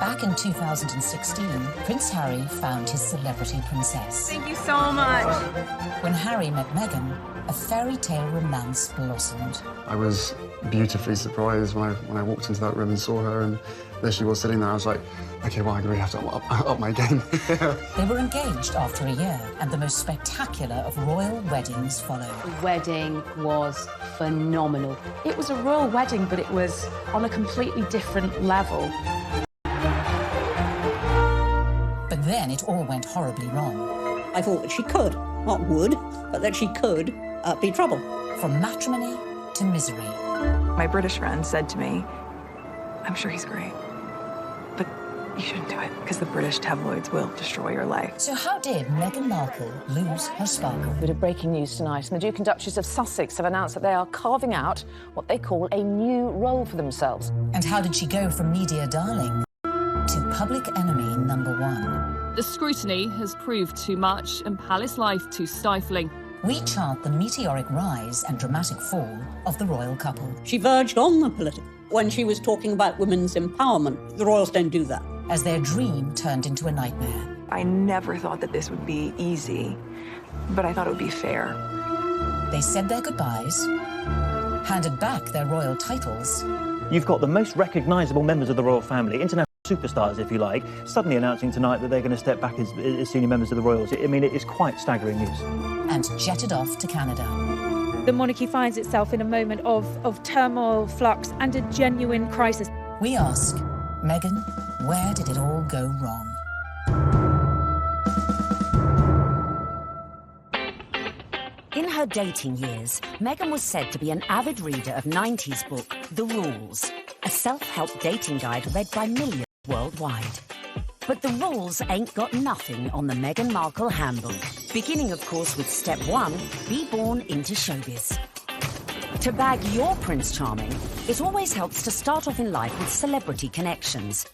Back in 2016, Prince Harry found his celebrity princess. Thank you so much. When Harry met Meghan, a fairy tale romance blossomed. I was beautifully surprised when I walked into that room and saw her, and there she was sitting there. I was like, OK, well, I really have to up my game. They were engaged after a year, and the most spectacular of royal weddings followed. The wedding was phenomenal. It was a royal wedding, but it was on a completely different level. But then it all went horribly wrong. I thought that she could, not would, but that she could be trouble. From matrimony to misery. My British friend said to me, I'm sure he's great, but you shouldn't do it because the British tabloids will destroy your life. So how did Meghan Markle lose her sparkle? Bit of breaking news tonight. The Duke and Duchess of Sussex have announced that they are carving out what they call a new role for themselves. And how did she go from media darling to public enemy #1? The scrutiny has proved too much and palace life too stifling. We chart the meteoric rise and dramatic fall of the royal couple. She verged on the political when she was talking about women's empowerment. The royals don't do that. As their dream turned into a nightmare. I never thought that this would be easy, but I thought it would be fair. They said their goodbyes, handed back their royal titles. You've got the most recognisable members of the royal family, international superstars, if you like, suddenly announcing tonight that they're going to step back as senior members of the royals. I mean, it is quite staggering news. And jetted off to Canada. The monarchy finds itself in a moment of turmoil, flux, and a genuine crisis. We ask, Meghan, where did it all go wrong? In her dating years, Meghan was said to be an avid reader of 90s book, The Rules, a self-help dating guide read by millions worldwide. But the rules ain't got nothing on the Meghan Markle handbook. Beginning, of course, with step 1, be born into showbiz. To bag your Prince Charming, it always helps to start off in life with celebrity connections.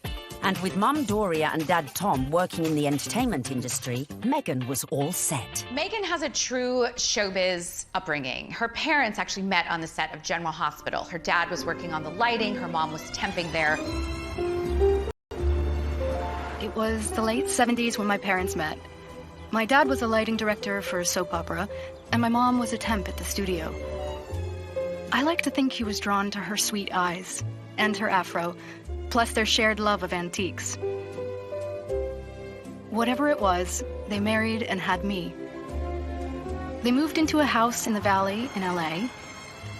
And with Mum Doria and Dad Tom working in the entertainment industry, Meghan was all set. Meghan has a true showbiz upbringing. Her parents actually met on the set of General Hospital. Her dad was working on the lighting, her mom was temping there. It was the late 70s when my parents met. My dad was a lighting director for a soap opera, and my mom was a temp at the studio. I like to think he was drawn to her sweet eyes and her afro, plus their shared love of antiques. Whatever it was, they married and had me. They moved into a house in the Valley in LA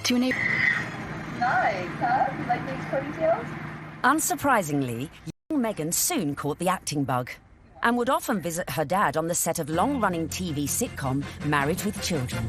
to a neighbor. Nice, huh? You like these ponytails? Unsurprisingly, young Meghan soon caught the acting bug and would often visit her dad on the set of long-running TV sitcom Married with Children.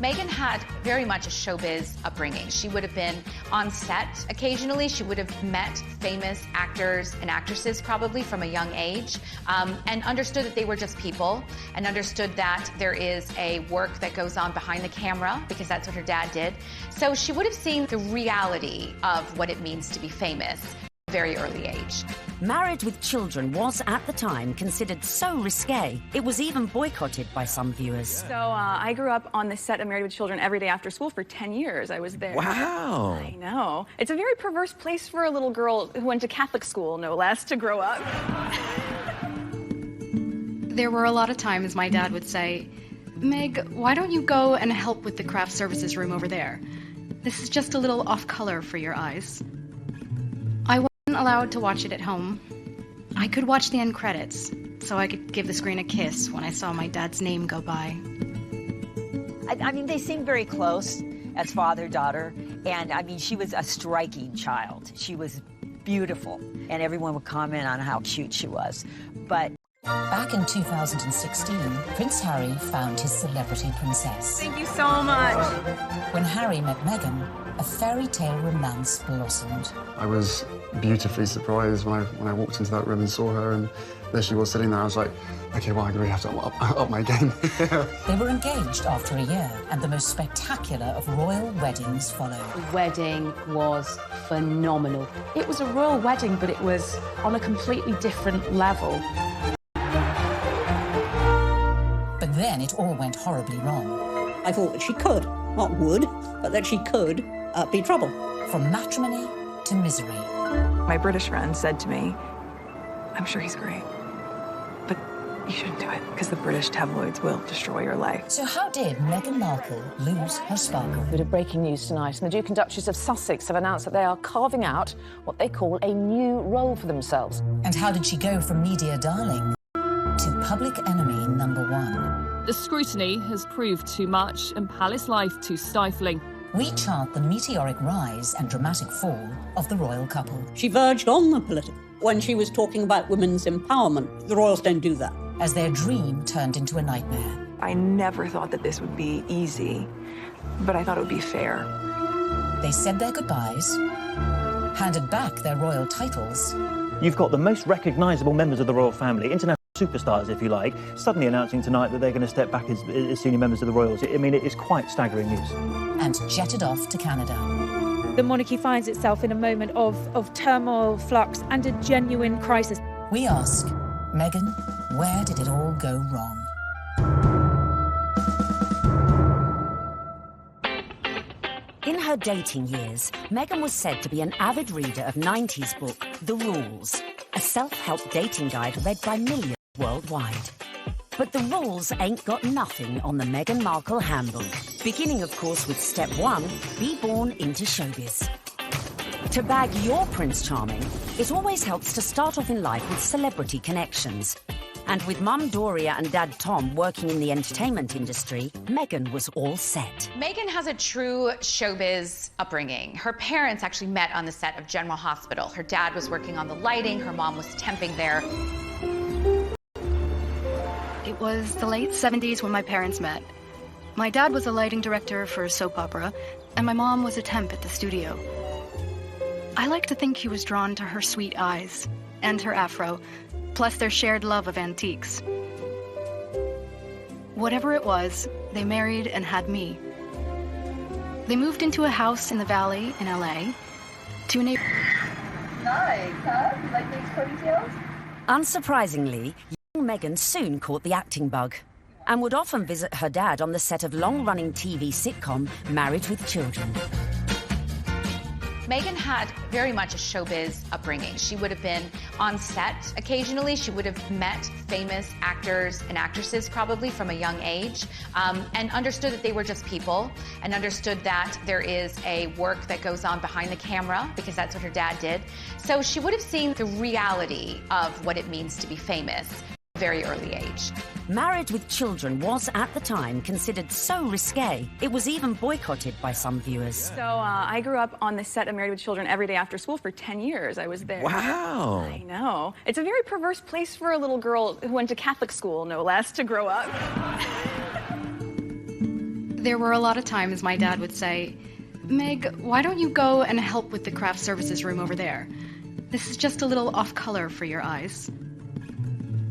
Meghan had very much a showbiz upbringing. She would have been on set occasionally. She would have met famous actors and actresses probably from a young age, and understood that they were just people, and understood that there is a work that goes on behind the camera, because that's what her dad did. So she would have seen the reality of what it means to be famous at a very early age. Married with Children was, at the time, considered so risque, it was even boycotted by some viewers. So I grew up on the set of Married with Children every day after school for 10 years. I was there. Wow. I know. It's a very perverse place for a little girl who went to Catholic school, no less, to grow up. There were a lot of times my dad would say, Meg, why don't you go and help with the craft services room over there? This is just a little off-color for your eyes. I wasn't allowed to watch it at home. I could watch the end credits, so I could give the screen a kiss when I saw my dad's name go by. I mean, they seem very close as father-daughter, and I mean, she was a striking child. She was beautiful, and everyone would comment on how cute she was. But back in 2016, Prince Harry found his celebrity princess. Thank you so much. When Harry met Meghan, a fairy tale romance blossomed. I was beautifully surprised when I walked into that room and saw her, and there she was sitting there. I was like, OK, well, I really have to up my game. They were engaged after a year, and the most spectacular of royal weddings followed. The wedding was phenomenal. It was a royal wedding, but it was on a completely different level. But then it all went horribly wrong. I thought that she could, not would, but that she could be trouble. From matrimony to misery. My British friend said to me, I'm sure he's great, but you shouldn't do it because the British tabloids will destroy your life. So how did Meghan Markle lose her sparkle? Bit of breaking news tonight, and the Duke and Duchess of Sussex have announced that they are carving out what they call a new role for themselves. And how did she go from media darling to public enemy number one? The scrutiny has proved too much and palace life too stifling. We chart the meteoric rise and dramatic fall of the royal couple. She verged on the political. When she was talking about women's empowerment, the royals don't do that. As their dream turned into a nightmare. I never thought that this would be easy, but I thought it would be fair. They said their goodbyes, handed back their royal titles. You've got the most recognisable members of the royal family, international superstars, if you like, suddenly announcing tonight that they're going to step back as senior members of the royals. I mean, it is quite staggering news. And jetted off to Canada. The monarchy finds itself in a moment of turmoil, flux, and a genuine crisis. We ask, Meghan, where did it all go wrong? In her dating years, Meghan was said to be an avid reader of 90s book, The Rules, a self-help dating guide read by millions worldwide. But the rules ain't got nothing on the Meghan Markle handbook. Beginning, of course, with step 1, be born into showbiz. To bag your Prince Charming, it always helps to start off in life with celebrity connections. And with Mum Doria and Dad Tom working in the entertainment industry, Meghan was all set. Meghan has a true showbiz upbringing. Her parents actually met on the set of General Hospital. Her dad was working on the lighting, her mom was temping there. It was the late 70s when my parents met. My dad was a lighting director for a soap opera, and my mom was a temp at the studio. I like to think he was drawn to her sweet eyes and her afro, plus their shared love of antiques. Whatever it was, they married and had me. They moved into a house in the Valley in LA to enable... Nice, huh? You like these ponytails? Unsurprisingly, young Meghan soon caught the acting bug and would often visit her dad on the set of long-running TV sitcom Married with Children. Meghan had very much a showbiz upbringing. She would have been on set occasionally. She would have met famous actors and actresses probably from a young age, and understood that they were just people, and understood that there is a work that goes on behind the camera, because that's what her dad did. So she would have seen the reality of what it means to be famous at a very early age. Married with Children was, at the time, considered so risque, it was even boycotted by some viewers. So I grew up on the set of Married with Children every day after school for 10 years. I was there. Wow. I know. It's a very perverse place for a little girl who went to Catholic school, no less, to grow up. There were a lot of times my dad would say, Meg, why don't you go and help with the craft services room over there? This is just a little off-color for your eyes.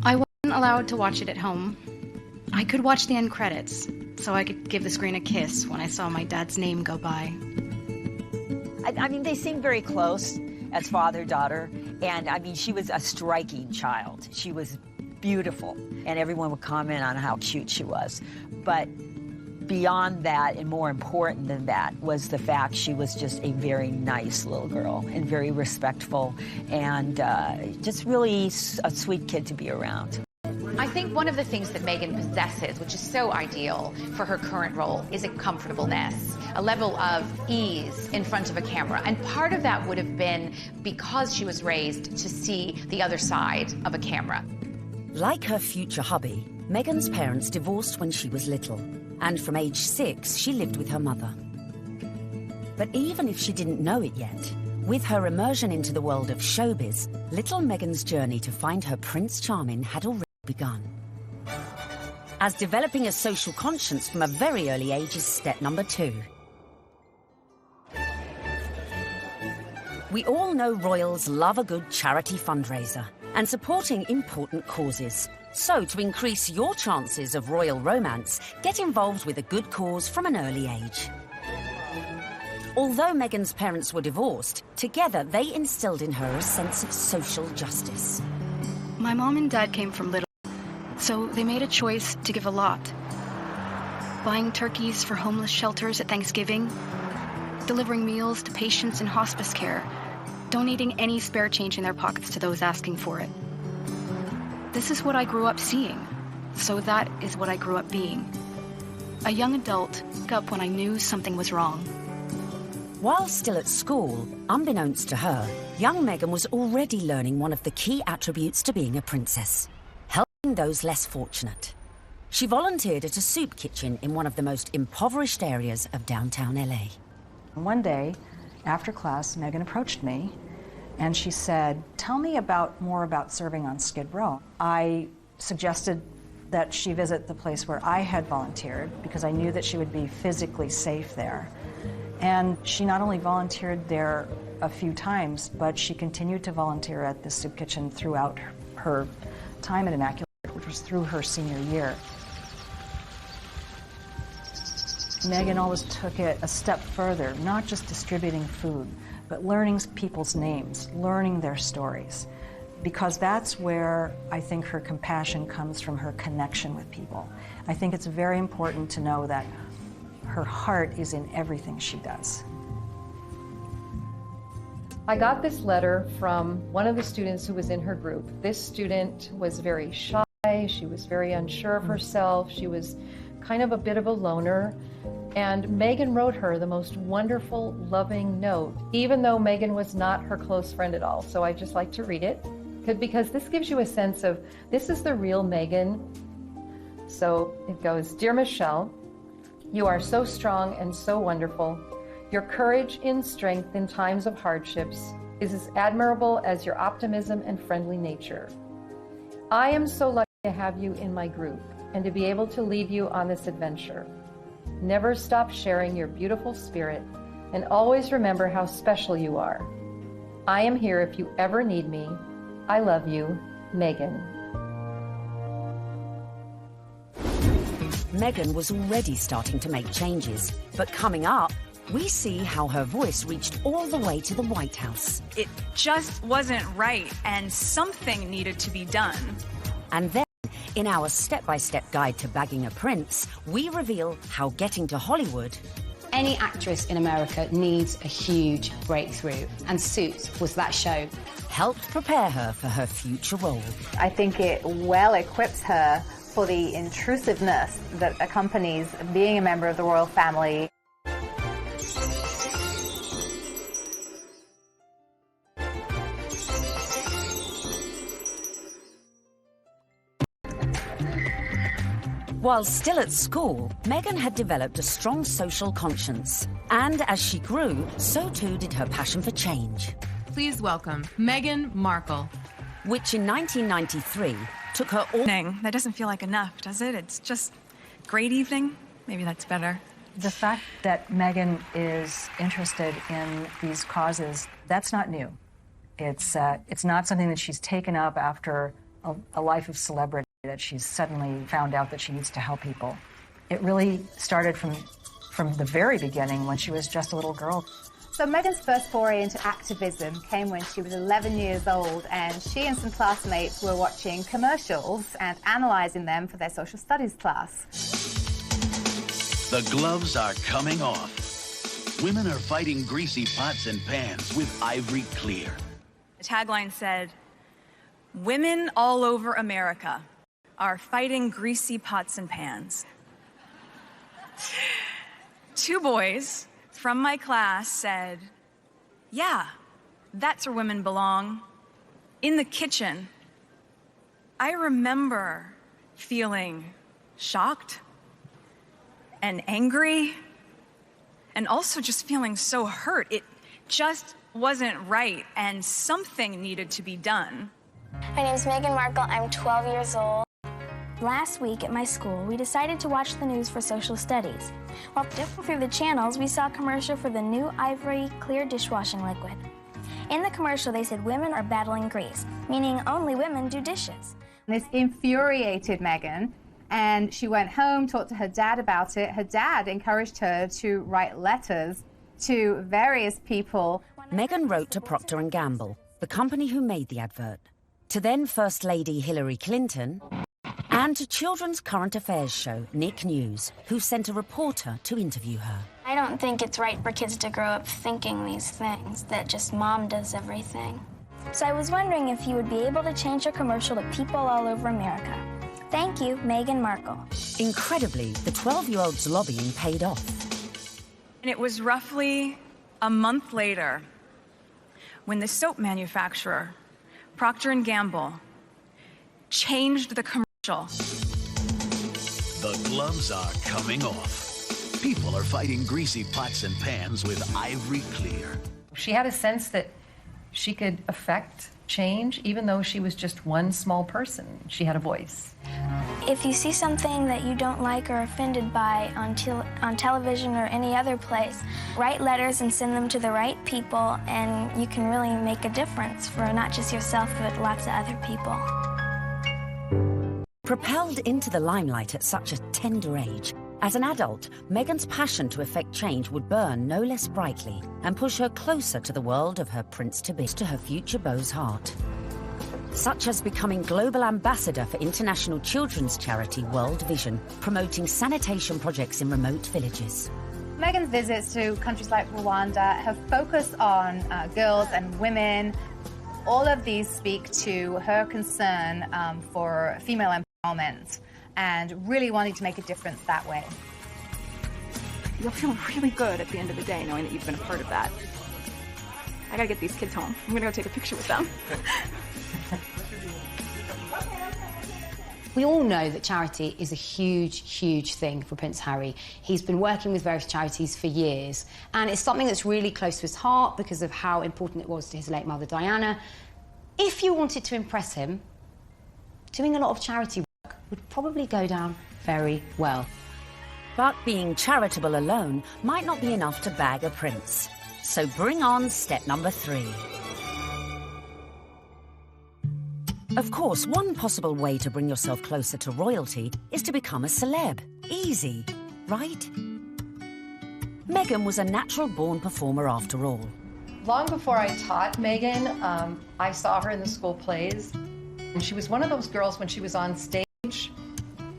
I wasn't allowed to watch it at home. I could watch the end credits, so I could give the screen a kiss when I saw my dad's name go by. I mean, they seemed very close as father-daughter, and I mean, she was a striking child. She was beautiful, and everyone would comment on how cute she was. But beyond that, and more important than that, was the fact she was just a very nice little girl and very respectful, and just really a sweet kid to be around. I think one of the things that Meghan possesses, which is so ideal for her current role, is a comfortableness, a level of ease in front of a camera. And part of that would have been because she was raised to see the other side of a camera. Like her future hubby, Meghan's parents divorced when she was little, and from age 6, she lived with her mother. But even if she didn't know it yet, with her immersion into the world of showbiz, little Meghan's journey to find her Prince Charming had already begun. As developing a social conscience from a very early age is step number 2. We all know royals love a good charity fundraiser and supporting important causes. So to increase your chances of royal romance, get involved with a good cause from an early age. Although Meghan's parents were divorced, together they instilled in her a sense of social justice. My mom and dad came from little, so they made a choice to give a lot. Buying turkeys for homeless shelters at Thanksgiving, delivering meals to patients in hospice care, donating any spare change in their pockets to those asking for it. This is what I grew up seeing, so that is what I grew up being. A young adult woke up when I knew something was wrong. While still at school, unbeknownst to her, young Meghan was already learning one of the key attributes to being a princess: helping those less fortunate. She volunteered at a soup kitchen in one of the most impoverished areas of downtown LA. One day, after class, Meghan approached me and she said, "Tell me more about serving on Skid Row." I suggested that she visit the place where I had volunteered because I knew that she would be physically safe there. And she not only volunteered there a few times, but she continued to volunteer at the soup kitchen throughout her time at Immaculate, which was through her senior year. Meghan always took it a step further, not just distributing food, but learning people's names, learning their stories, because that's where I think her compassion comes from, her connection with people. I think it's very important to know that her heart is in everything she does. I got this letter from one of the students who was in her group. This student was very shy, she was very unsure of herself, she was kind of a bit of a loner. And Meghan wrote her the most wonderful, loving note, even though Meghan was not her close friend at all. So I just like to read it, because this gives you a sense of, this is the real Meghan. So it goes, "Dear Michelle, you are so strong and so wonderful. Your courage in strength in times of hardships is as admirable as your optimism and friendly nature. I am so lucky to have you in my group and to be able to lead you on this adventure. Never stop sharing your beautiful spirit and always remember how special you are. I am here if you ever need me. I love you, Meghan." Meghan was already starting to make changes, but coming up, we see how her voice reached all the way to the White House. It just wasn't right, and something needed to be done. And then, in our step-by-step guide to bagging a prince, we reveal how getting to Hollywood... Any actress in America needs a huge breakthrough, and Suits was that show. ...helped prepare her for her future role. I think it well equips her for the intrusiveness that accompanies being a member of the royal family. While still at school, Meghan had developed a strong social conscience. And as she grew, so too did her passion for change. Please welcome Meghan Markle. Which in 1993 took her all... That doesn't feel like enough, does it? It's just great evening. Maybe that's better. The fact that Meghan is interested in these causes, that's not new. It's not something that she's taken up after a life of celebrity, that she's suddenly found out that she needs to help people. It really started from the very beginning when she was just a little girl. So Meghan's first foray into activism came when she was 11 years old, and she and some classmates were watching commercials and analysing them for their social studies class. The gloves are coming off. Women are fighting greasy pots and pans with Ivory Clear. The tagline said, "Women all over America are fighting greasy pots and pans." 2 boys from my class said, "Yeah, that's where women belong, in the kitchen." I remember feeling shocked and angry, and also just feeling so hurt. It just wasn't right, and something needed to be done. My name's Meghan Markle. I'm 12 years old. Last week at my school, we decided to watch the news for social studies. While flipping through the channels, we saw a commercial for the new Ivory Clear dishwashing liquid. In the commercial, they said women are battling grease, meaning only women do dishes. This infuriated Meghan, and she went home, talked to her dad about it. Her dad encouraged her to write letters to various people. Meghan wrote to Procter & Gamble, the company who made the advert, to then First Lady Hillary Clinton, and to children's current affairs show Nick News, who sent a reporter to interview her. I don't think it's right for kids to grow up thinking these things, that just mom does everything. So I was wondering if you would be able to change your commercial to people all over America. Thank you, Meghan Markle. Incredibly, the 12-year-old's lobbying paid off. And it was roughly a month later when the soap manufacturer, Procter & Gamble, changed the commercial. The gloves are coming off. People are fighting greasy pots and pans with ivory clear. She had a sense that she could affect change, even though she was just one small person. She had a voice. If you see something that you don't like or are offended by on television or any other place, write letters and send them to the right people, and you can really make a difference for not just yourself, but lots of other people. Propelled into the limelight at such a tender age, as an adult, Meghan's passion to effect change would burn no less brightly and push her closer to the world of her prince-to-be, to her future beau's heart. Such as becoming global ambassador for international children's charity World Vision, promoting sanitation projects in remote villages. Meghan's visits to countries like Rwanda have focused on girls and women. All of these speak to her concern for female empowerment and really wanting to make a difference that way. You'll feel really good at the end of the day knowing that you've been a part of that. I gotta get these kids home. I'm gonna go take a picture with them. We all know that charity is a huge, huge thing for Prince Harry. He's been working with various charities for years, and it's something that's really close to his heart because of how important it was to his late mother, Diana. If you wanted to impress him, doing a lot of charity work would probably go down very well. But being charitable alone might not be enough to bag a prince. So bring on step number 3. Of course, one possible way to bring yourself closer to royalty is to become a celeb. Easy, right? Meghan was a natural-born performer after all. Long before I taught Meghan, I saw her in the school plays. And she was one of those girls when she was on stage,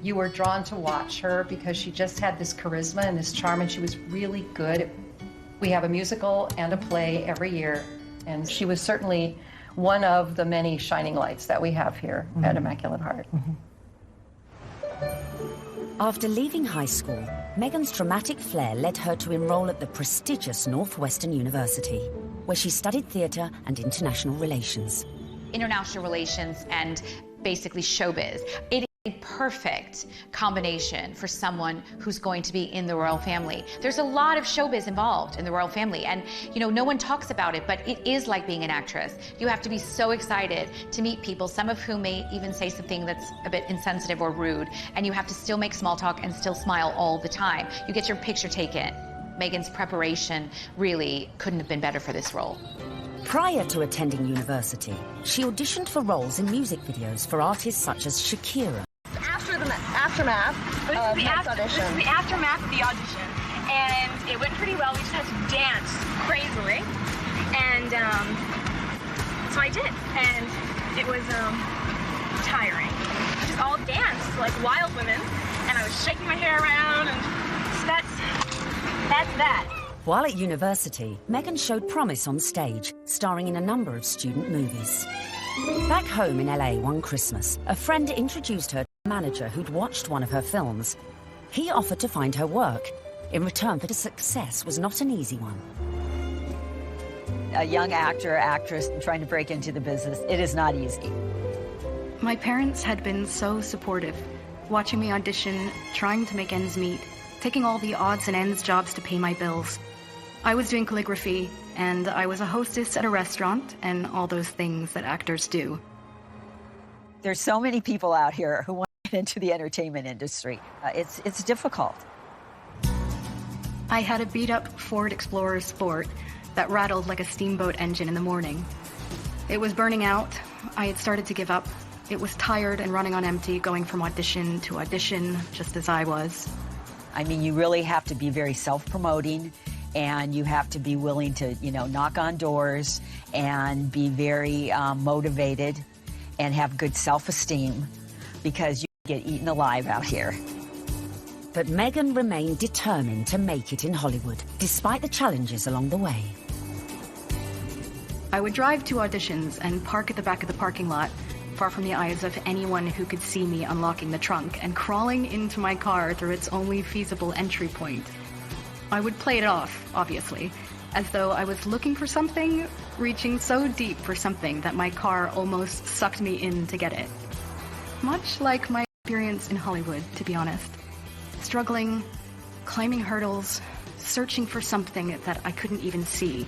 you were drawn to watch her because she just had this charisma and this charm, and she was really good. We have a musical and a play every year, and she was certainly one of the many shining lights that we have here at Immaculate Heart. After leaving high school, Meghan's dramatic flair led her to enroll at the prestigious Northwestern University, where she studied theatre and international relations. International relations and basically showbiz. It is a perfect combination for someone who's going to be in the royal family. There's a lot of showbiz involved in the royal family, and you know, no one talks about it, but it is like being an actress. You have to be so excited to meet people, some of whom may even say something that's a bit insensitive or rude, and you have to still make small talk and still smile all the time. You get your picture taken. Meghan's preparation really couldn't have been better for this role. Prior to attending university, she auditioned for roles in music videos for artists such as Shakira. After the aftermath of the audition. This is the aftermath of the audition, and it went pretty well. We just had to dance crazily, and so I did, and it was tiring. We just all danced like wild women, and I was shaking my hair around, and so that's that. While at university, Meghan showed promise on stage, starring in a number of student movies. Back home in LA one Christmas, a friend introduced her to a manager who'd watched one of her films. He offered to find her work. In return for the success was not an easy one. A young actor, actress trying to break into the business, it is not easy. My parents had been so supportive, watching me audition, trying to make ends meet, taking all the odds and ends jobs to pay my bills. I was doing calligraphy, and I was a hostess at a restaurant, and all those things that actors do. There's so many people out here who want to get into the entertainment industry. It's difficult. I had a beat-up Ford Explorer Sport that rattled like a steamboat engine in the morning. It was burning out. I had started to give up. It was tired and running on empty, going from audition to audition, just as I was. I mean, you really have to be very self-promoting, and you have to be willing to, you know, knock on doors and be very motivated and have good self-esteem, because you get eaten alive out here. But Meghan remained determined to make it in Hollywood, despite the challenges along the way. I would drive to auditions and park at the back of the parking lot, far from the eyes of anyone who could see me unlocking the trunk and crawling into my car through its only feasible entry point. I would play it off, obviously, as though I was looking for something, reaching so deep for something that my car almost sucked me in to get it. Much like my experience in Hollywood, to be honest. Struggling, climbing hurdles, searching for something that I couldn't even see,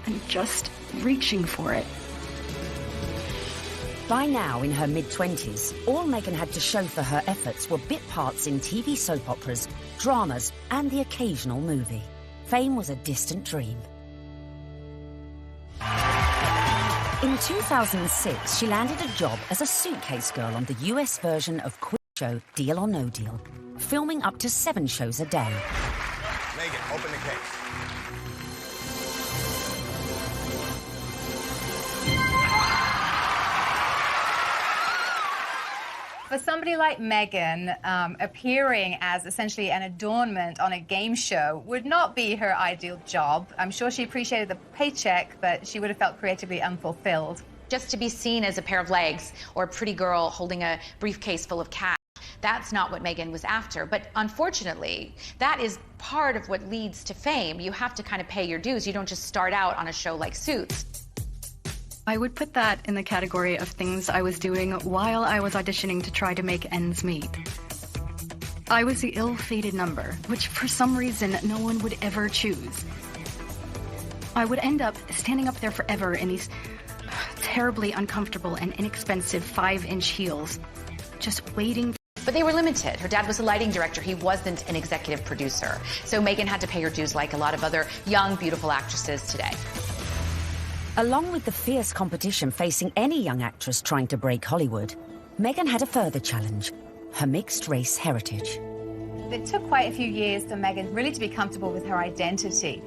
and just reaching for it. By now, in her mid-20s, all Meghan had to show for her efforts were bit parts in TV soap operas, dramas, and the occasional movie. Fame was a distant dream. In 2006, she landed a job as a suitcase girl on the US version of quiz show Deal or No Deal, filming up to 7 shows a day. Meghan, open the case. For somebody like Meghan, appearing as essentially an adornment on a game show would not be her ideal job. I'm sure she appreciated the paycheck, but she would have felt creatively unfulfilled. Just to be seen as a pair of legs or a pretty girl holding a briefcase full of cash, that's not what Meghan was after. But unfortunately, that is part of what leads to fame. You have to kind of pay your dues. You don't just start out on a show like Suits. I would put that in the category of things I was doing while I was auditioning to try to make ends meet. I was the ill-fated number, which for some reason no one would ever choose. I would end up standing up there forever in these terribly uncomfortable and inexpensive 5-inch heels, just waiting. But they were limited. Her dad was a lighting director. He wasn't an executive producer. So Meghan had to pay her dues like a lot of other young, beautiful actresses today. Along with the fierce competition facing any young actress trying to break Hollywood, Meghan had a further challenge: her mixed-race heritage. It took quite a few years for Meghan really to be comfortable with her identity.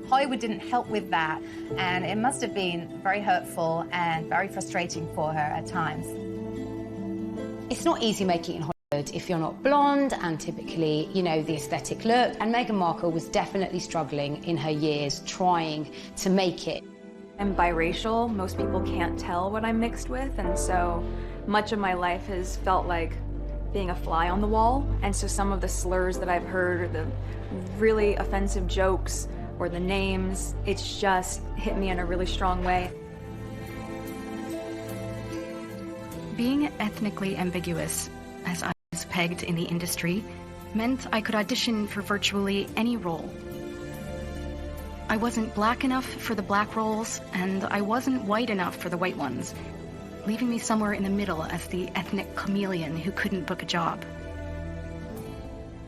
Hollywood didn't help with that, and it must have been very hurtful and very frustrating for her at times. It's not easy making it in Hollywood if you're not blonde and typically, you know, the aesthetic look. And Meghan Markle was definitely struggling in her years trying to make it. I'm biracial. Most people can't tell what I'm mixed with, and so much of my life has felt like being a fly on the wall. And so some of the slurs that I've heard, or the really offensive jokes, or the names, it's just hit me in a really strong way. Being ethnically ambiguous, as I was pegged in the industry, meant I could audition for virtually any role. I wasn't black enough for the black roles, and I wasn't white enough for the white ones, leaving me somewhere in the middle as the ethnic chameleon who couldn't book a job.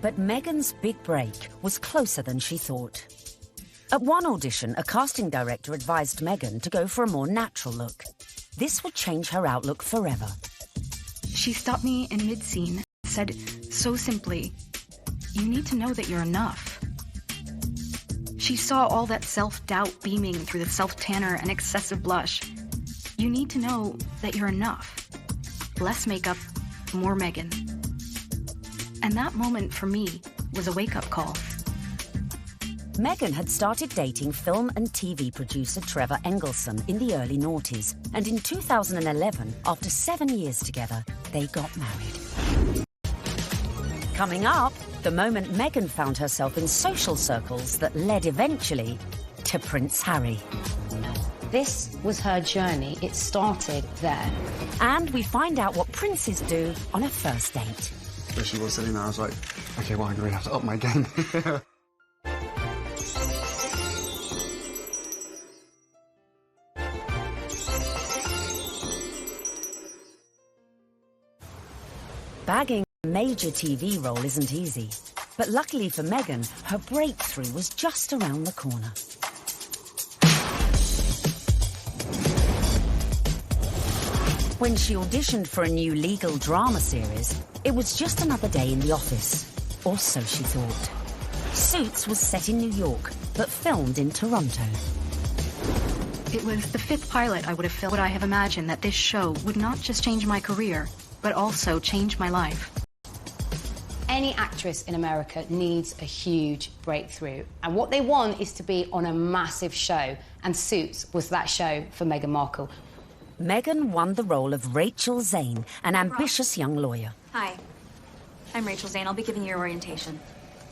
But Meghan's big break was closer than she thought. At one audition, a casting director advised Meghan to go for a more natural look. This would change her outlook forever. She stopped me in mid-scene, said so simply, "You need to know that you're enough." She saw all that self-doubt beaming through the self-tanner and excessive blush. You need to know that you're enough. Less makeup, more Meghan. And that moment for me was a wake-up call. Meghan had started dating film and TV producer Trevor Engelson in the early noughties, and in 2011, after 7 years together, they got married. Coming up, the moment Meghan found herself in social circles that led eventually to Prince Harry. This was her journey. It started there. And we find out what princes do on a first date. Where she was sitting there, I was like, okay, well, I'm going to have to up my game. Bagging a major TV role isn't easy, but luckily for Meghan, her breakthrough was just around the corner. When she auditioned for a new legal drama series, it was just another day in the office, or so she thought. Suits was set in New York, but filmed in Toronto. It was the 5th pilot I would have filmed. Would I have imagined that this show would not just change my career, but also change my life? Any actress in America needs a huge breakthrough, and what they want is to be on a massive show, and Suits was that show for Meghan Markle. Meghan won the role of Rachel Zane, an ambitious young lawyer. Hi, I'm Rachel Zane. I'll be giving you your orientation.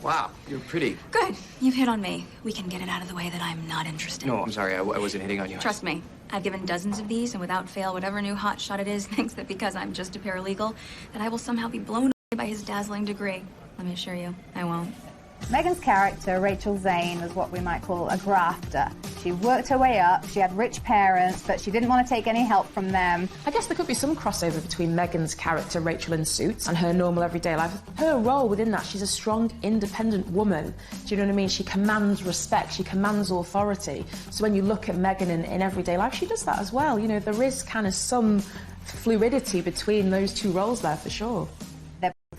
Wow, you're pretty. Good. You've hit on me. We can get it out of the way that I'm not interested. No, I'm sorry, I wasn't hitting on you. Trust me, I've given dozens of these, and without fail, whatever new hotshot it is thinks that because I'm just a paralegal, that I will somehow be blown away by his dazzling degree. Let me assure you, I won't. Meghan's character, Rachel Zane, was what we might call a grafter. She worked her way up, she had rich parents, but she didn't want to take any help from them. I guess there could be some crossover between Meghan's character, Rachel in Suits, and her normal everyday life. Her role within that, she's a strong, independent woman. Do you know what I mean? She commands respect, she commands authority. So when you look at Meghan in everyday life, she does that as well. You know, there is kind of some fluidity between those two roles there, for sure.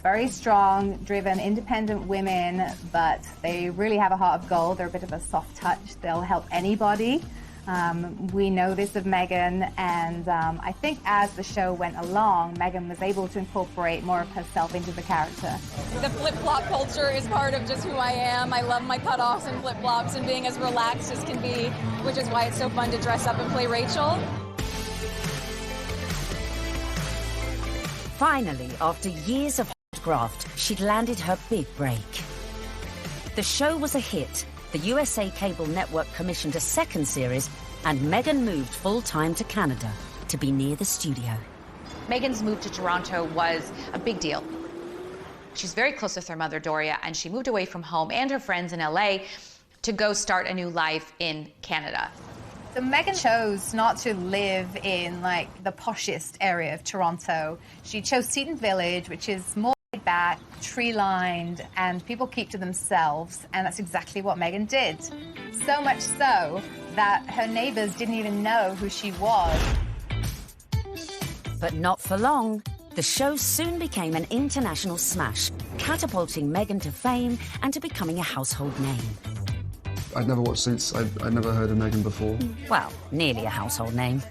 Very strong, driven, independent women, but they really have a heart of gold. They're a bit of a soft touch. They'll help anybody. We know this of Meghan, and I think as the show went along, Meghan was able to incorporate more of herself into the character. The flip-flop culture is part of just who I am. I love my cutoffs and flip-flops and being as relaxed as can be, which is why it's so fun to dress up and play Rachel. Finally, after years of graft, she'd landed her big break. The show was a hit. The USA Cable Network commissioned a second series, and Meghan moved full-time to Canada to be near the studio. Meghan's move to Toronto was a big deal. She's very close with her mother, Doria, and she moved away from home and her friends in LA to go start a new life in Canada. So Meghan chose not to live in, like, the poshest area of Toronto. She chose Seton Village, which is more back, tree-lined, and people keep to themselves, and that's exactly what Meghan did. So much so that her neighbors didn't even know who she was. But not for long. The show soon became an international smash, catapulting Meghan to fame and to becoming a household name. I'd never watched Suits. I'd never heard of Meghan before. Well, nearly a household name.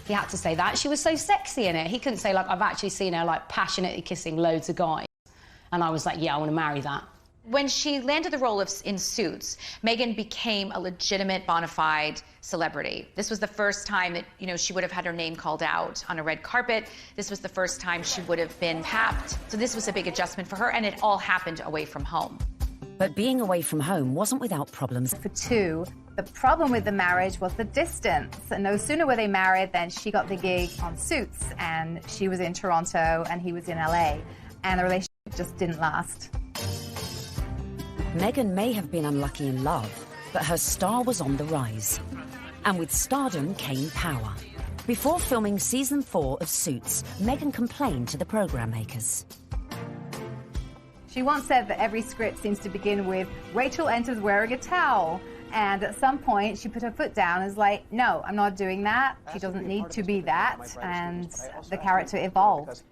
He had to say that. She was so sexy in it. He couldn't say, like, I've actually seen her, like, passionately kissing loads of guys. And I was like, yeah, I want to marry that. When she landed the role in Suits, Meghan became a legitimate, bona fide celebrity. This was the first time that, you know, she would have had her name called out on a red carpet. This was the first time she would have been tapped. So this was a big adjustment for her, and it all happened away from home. But being away from home wasn't without problems. For two, the problem with the marriage was the distance. And no sooner were they married than she got the gig on Suits, and she was in Toronto and he was in LA. And the relationship just didn't last. Meghan may have been unlucky in love, but her star was on the rise. And with stardom came power. Before filming season 4 of Suits, Meghan complained to the program makers. She once said that every script seems to begin with, Rachel enters wearing a towel. And at some point, she put her foot down and was like, no, I'm not doing that. She doesn't need to be that. And the character evolved.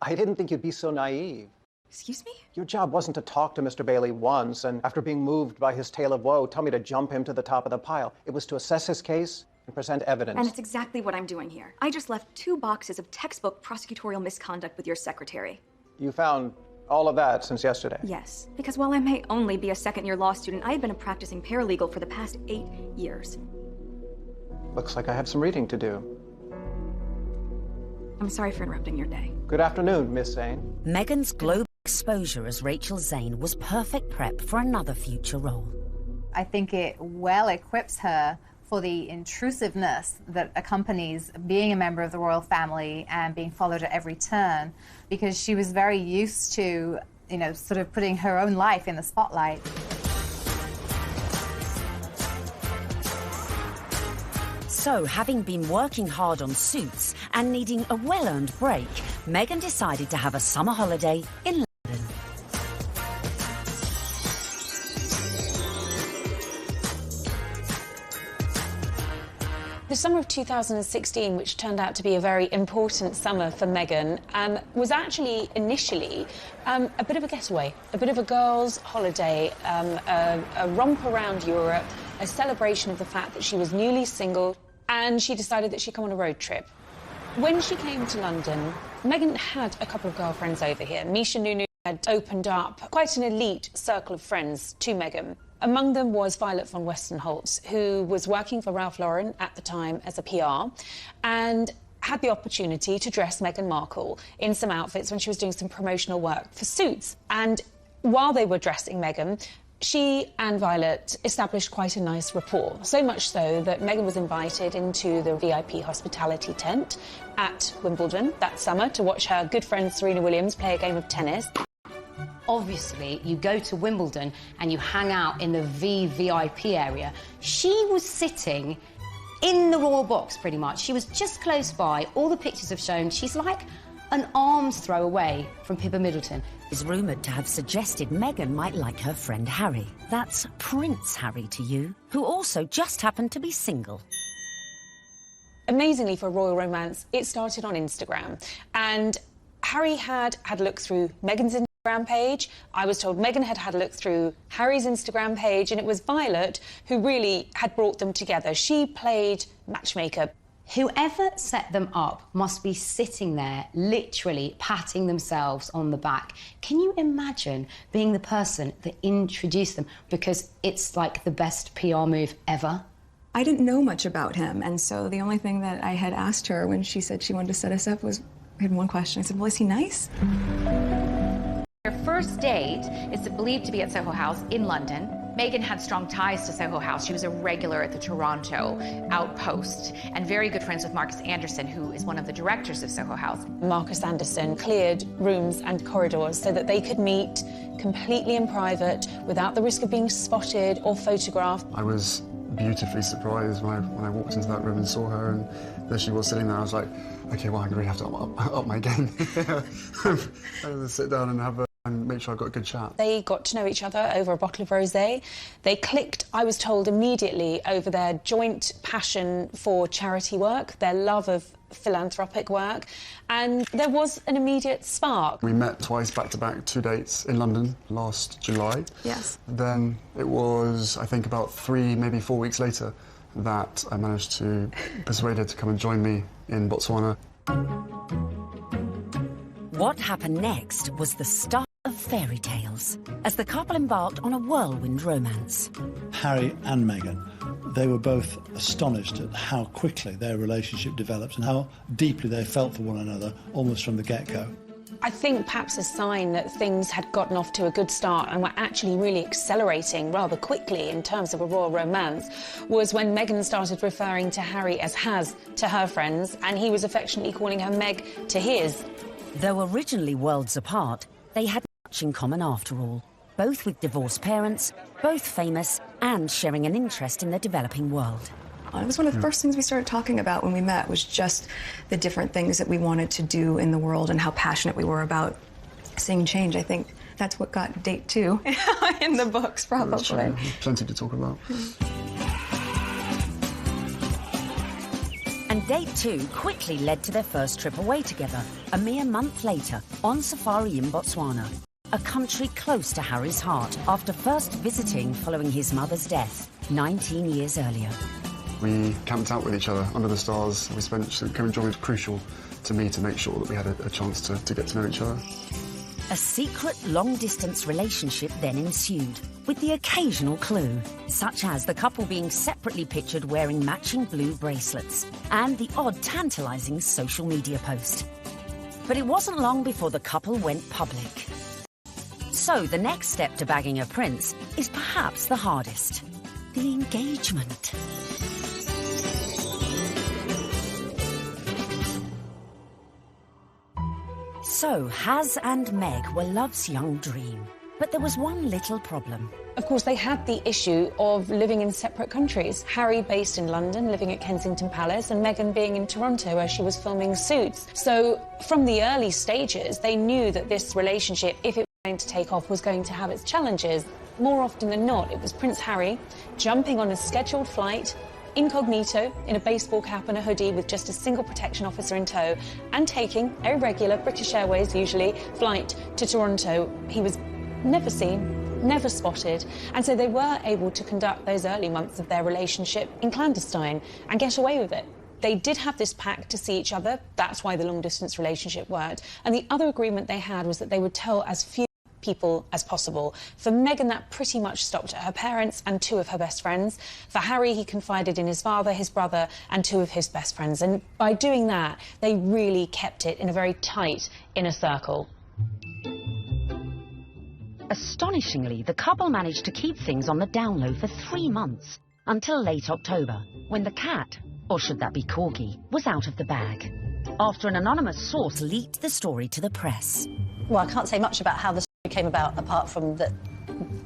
I didn't think you'd be so naive. Excuse me? Your job wasn't to talk to Mr. Bailey once and, after being moved by his tale of woe, tell me to jump him to the top of the pile. It was to assess his case and present evidence. And it's exactly what I'm doing here. I just left 2 boxes of textbook prosecutorial misconduct with your secretary. You found all of that since yesterday? Yes, because while I may only be a second-year law student, I have been a practicing paralegal for the past 8 years. Looks like I have some reading to do. I'm sorry for interrupting your day. Good afternoon, Miss Zane. Meghan's global exposure as Rachel Zane was perfect prep for another future role. I think it well equips her for the intrusiveness that accompanies being a member of the royal family and being followed at every turn, because she was very used to, you know, sort of putting her own life in the spotlight. So, having been working hard on Suits and needing a well-earned break, Meghan decided to have a summer holiday in London. The summer of 2016, which turned out to be a very important summer for Meghan, was actually initially a bit of a getaway, a bit of a girls' holiday, a romp around Europe, a celebration of the fact that she was newly single, and she decided that she'd come on a road trip. When she came to London, Meghan had a couple of girlfriends over here, Misha, Nunu had opened up quite an elite circle of friends to Meghan. Among them was Violet von Westenholz, who was working for Ralph Lauren at the time as a PR, and had the opportunity to dress Meghan Markle in some outfits when she was doing some promotional work for Suits. And while they were dressing Meghan, she and Violet established quite a nice rapport, so much so that Meghan was invited into the VIP hospitality tent at Wimbledon that summer to watch her good friend Serena Williams play a game of tennis. Obviously, you go to Wimbledon and you hang out in the VVIP area. She was sitting in the royal box, pretty much. She was just close by. All the pictures have shown she's like an arm's throw away from Pippa Middleton. Is rumoured to have suggested Meghan might like her friend Harry. That's Prince Harry to you, who also just happened to be single. Amazingly, for a royal romance, it started on Instagram. And Harry had a look through Meghan's Instagram page. I was told Meghan had a look through Harry's Instagram page, and it was Violet who really had brought them together. She played matchmaker. Whoever set them up must be sitting there, literally patting themselves on the back. Can you imagine being the person that introduced them? Because it's like the best PR move ever. I didn't know much about him, and so the only thing that I had asked her when she said she wanted to set us up was, I had one question. I said, well, is he nice? Their first date is believed to be at Soho House in London. Meghan had strong ties to Soho House. She was a regular at the Toronto outpost and very good friends with Marcus Anderson, who is one of the directors of Soho House. Marcus Anderson cleared rooms and corridors so that they could meet completely in private without the risk of being spotted or photographed. I was beautifully surprised when I walked into that room and saw her, and there she was sitting there. I was like, okay, well, I'm going to have to up my game. I'm going to sit down and make sure I've got a good chat. They got to know each other over a bottle of rosé. They clicked, I was told, immediately over their joint passion for charity work, their love of philanthropic work, and there was an immediate spark. We met twice back-to-back, 2 dates in London last July. Yes. Then it was, I think, about 3, maybe 4 weeks later that I managed to persuade her to come and join me in Botswana. What happened next was the start of fairy tales, as the couple embarked on a whirlwind romance. Harry and Meghan, they were both astonished at how quickly their relationship developed and how deeply they felt for one another, almost from the get-go. I think perhaps a sign that things had gotten off to a good start and were actually really accelerating rather quickly in terms of a royal romance was when Meghan started referring to Harry as Has to her friends, and he was affectionately calling her Meg to his. Though originally worlds apart, they had much in common after all, both with divorced parents, both famous, and sharing an interest in the developing world. It was one of the first things we started talking about when we met, was just the different things that we wanted to do in the world and how passionate we were about seeing change. I think that's what got date 2 in the books, probably. Plenty to talk about. And date 2 quickly led to their first trip away together, a mere month later, on safari in Botswana, a country close to Harry's heart after first visiting following his mother's death 19 years earlier. We camped out with each other under the stars. We spent, enjoyment was crucial to me to make sure that we had a chance to get to know each other. A secret long-distance relationship then ensued, with the occasional clue, such as the couple being separately pictured wearing matching blue bracelets, and the odd tantalising social media post. But it wasn't long before the couple went public. So the next step to bagging a prince is perhaps the hardest: the engagement. So, Has and Meg were love's young dream. But there was one little problem. Of course, they had the issue of living in separate countries. Harry based in London, living at Kensington Palace, and Meghan being in Toronto, where she was filming Suits. So, from the early stages, they knew that this relationship, if it was going to take off, was going to have its challenges. More often than not, it was Prince Harry jumping on a scheduled flight, incognito, in a baseball cap and a hoodie with just a single protection officer in tow, and taking a regular British Airways, usually, flight to Toronto. He was never seen, never spotted, and so they were able to conduct those early months of their relationship in clandestine and get away with it. They did have this pact to see each other. That's why the long-distance relationship worked. And the other agreement they had was that they would tell as few people as possible. For Meghan, that pretty much stopped at her parents and 2 of her best friends. For Harry, he confided in his father, his brother, and 2 of his best friends. And by doing that, they really kept it in a very tight inner circle. Astonishingly, the couple managed to keep things on the down low for 3 months, until late October, when the cat, or should that be Corgi, was out of the bag, after an anonymous source leaked the story to the press. Well, I can't say much about how the story came about, apart from that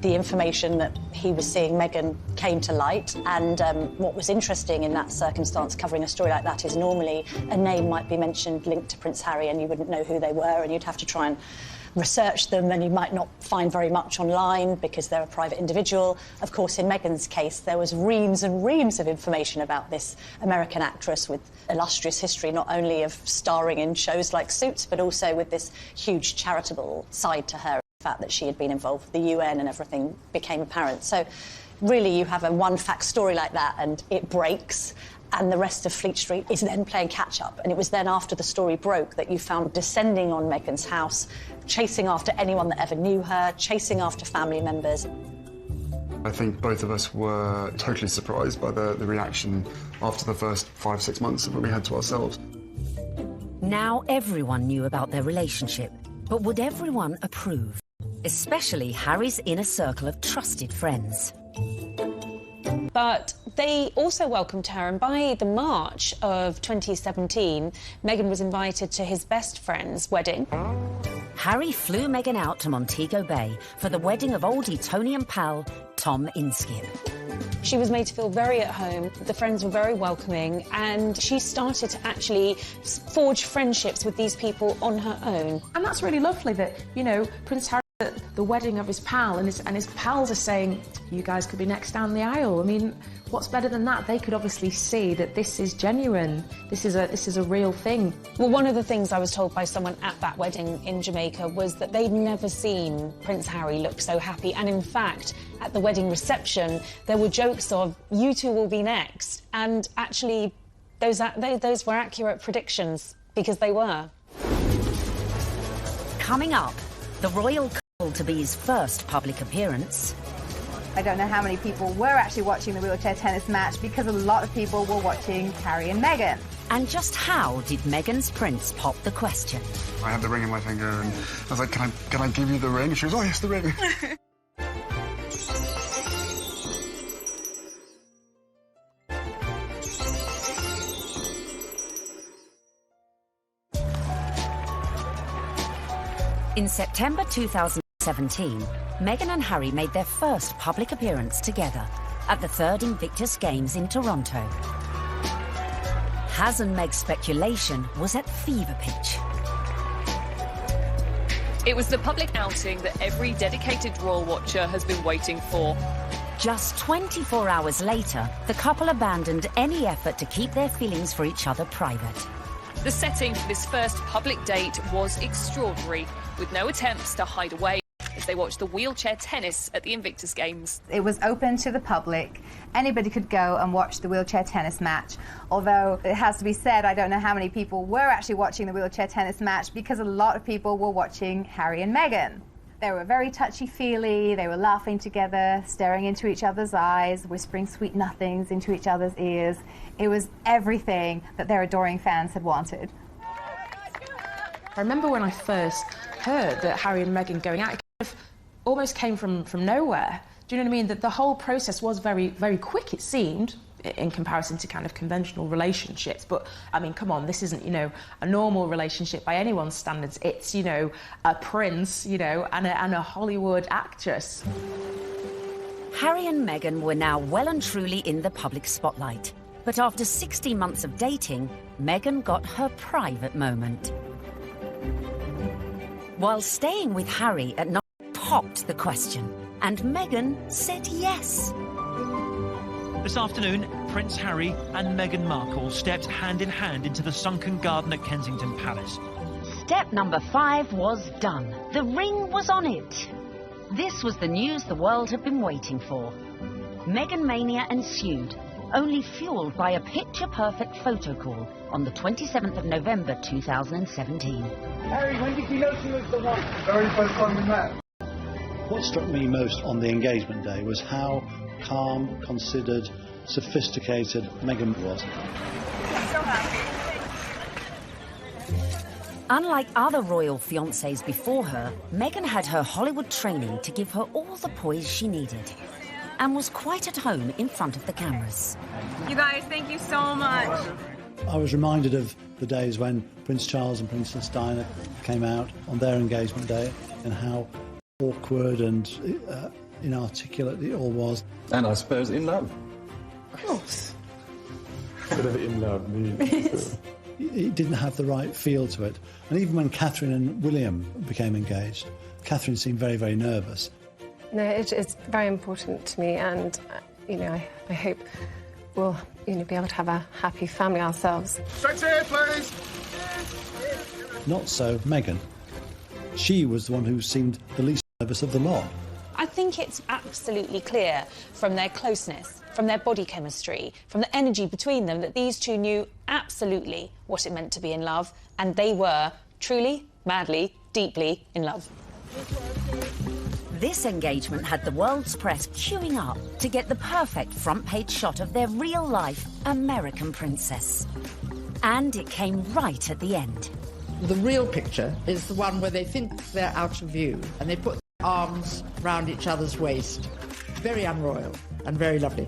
the information that he was seeing Meghan came to light. And what was interesting in that circumstance, covering a story like that, is normally a name might be mentioned linked to Prince Harry and you wouldn't know who they were, and you'd have to try and research them, and you might not find very much online because they're a private individual. Of course, in Meghan's case, there was reams and reams of information about this American actress with illustrious history, not only of starring in shows like Suits, but also with this huge charitable side to her. The fact that she had been involved with the UN and everything became apparent. So really, you have a one-fact story like that, and it breaks, and the rest of Fleet Street is then playing catch-up. And it was then after the story broke that you found descending on Meghan's house, chasing after anyone that ever knew her, chasing after family members. I think both of us were totally surprised by the reaction after the first 5-6 months that we had to ourselves. Now everyone knew about their relationship, but would everyone approve? Especially Harry's inner circle of trusted friends. But they also welcomed her, and by the March of 2017, Meghan was invited to his best friend's wedding. Harry flew Meghan out to Montego Bay for the wedding of old Etonian pal Tom Inskip. She was made to feel very at home, the friends were very welcoming, and she started to actually forge friendships with these people on her own. And that's really lovely that, you know, Prince Harry at the wedding of his pal, and his pals are saying, you guys could be next down the aisle. I mean, what's better than that? They could obviously see that this is genuine. This is a real thing. Well, one of the things I was told by someone at that wedding in Jamaica was that they'd never seen Prince Harry look so happy. And in fact, at the wedding reception, there were jokes of, you two will be next. And actually, those were accurate predictions, because they were. Coming up, the royal to-be's first public appearance. I don't know how many people were actually watching the wheelchair tennis match, because a lot of people were watching Harry and Meghan. And just how did Meghan's prince pop the question? I had the ring in my finger and I was like, can I give you the ring? And she was, oh yes, the ring. In September 2017, Meghan and Harry made their first public appearance together at the 3rd Invictus Games in Toronto. Haz and Meg's speculation was at fever pitch. It was the public outing that every dedicated royal watcher has been waiting for. Just 24 hours later, the couple abandoned any effort to keep their feelings for each other private. The setting for this first public date was extraordinary, with no attempts to hide away as they watched the wheelchair tennis at the Invictus Games. It was open to the public. Anybody could go and watch the wheelchair tennis match. Although it has to be said, I don't know how many people were actually watching the wheelchair tennis match, because a lot of people were watching Harry and Meghan. They were very touchy-feely, they were laughing together, staring into each other's eyes, whispering sweet nothings into each other's ears. It was everything that their adoring fans had wanted. I remember when I first heard that Harry and Meghan going out, it kind of almost came from nowhere. Do you know what I mean? That the whole process was very, very quick, it seemed, in comparison to kind of conventional relationships. But, I mean, come on, this isn't, you know, a normal relationship by anyone's standards. It's, you know, a prince, you know, and a Hollywood actress. Harry and Meghan were now well and truly in the public spotlight. But after 16 months of dating, Meghan got her private moment. While staying with Harry at night, popped the question, and Meghan said yes. This afternoon, Prince Harry and Meghan Markle stepped hand in hand into the sunken garden at Kensington Palace. Step number 5 was done. The ring was on it. This was the news the world had been waiting for. Meghan mania ensued, only fueled by a picture-perfect photo call on the 27th of November 2017. Harry, when did you know she was the one? Very first time we met. What struck me most on the engagement day was how calm, considered, sophisticated Meghan was. So happy. Unlike other royal fiancés before her, Meghan had her Hollywood training to give her all the poise she needed and was quite at home in front of the cameras. You guys, thank you so much. I was reminded of the days when Prince Charles and Princess Diana came out on their engagement day and how awkward and inarticulate it all was. And I suppose in love. Of course. Whatever in love means. It didn't have the right feel to it. And even when Catherine and William became engaged, Catherine seemed very, very nervous. No, it's very important to me, and I hope we'll be able to have a happy family ourselves. Straight here, please. Not so Meghan. She was the one who seemed the least nervous of the lot. I think it's absolutely clear from their closeness, from their body chemistry, from the energy between them, that these two knew absolutely what it meant to be in love, and they were truly, madly, deeply in love. This engagement had the world's press queuing up to get the perfect front-page shot of their real-life American princess. And it came right at the end. The real picture is the one where they think they're out of view and they put their arms round each other's waist. Very unroyal and very lovely.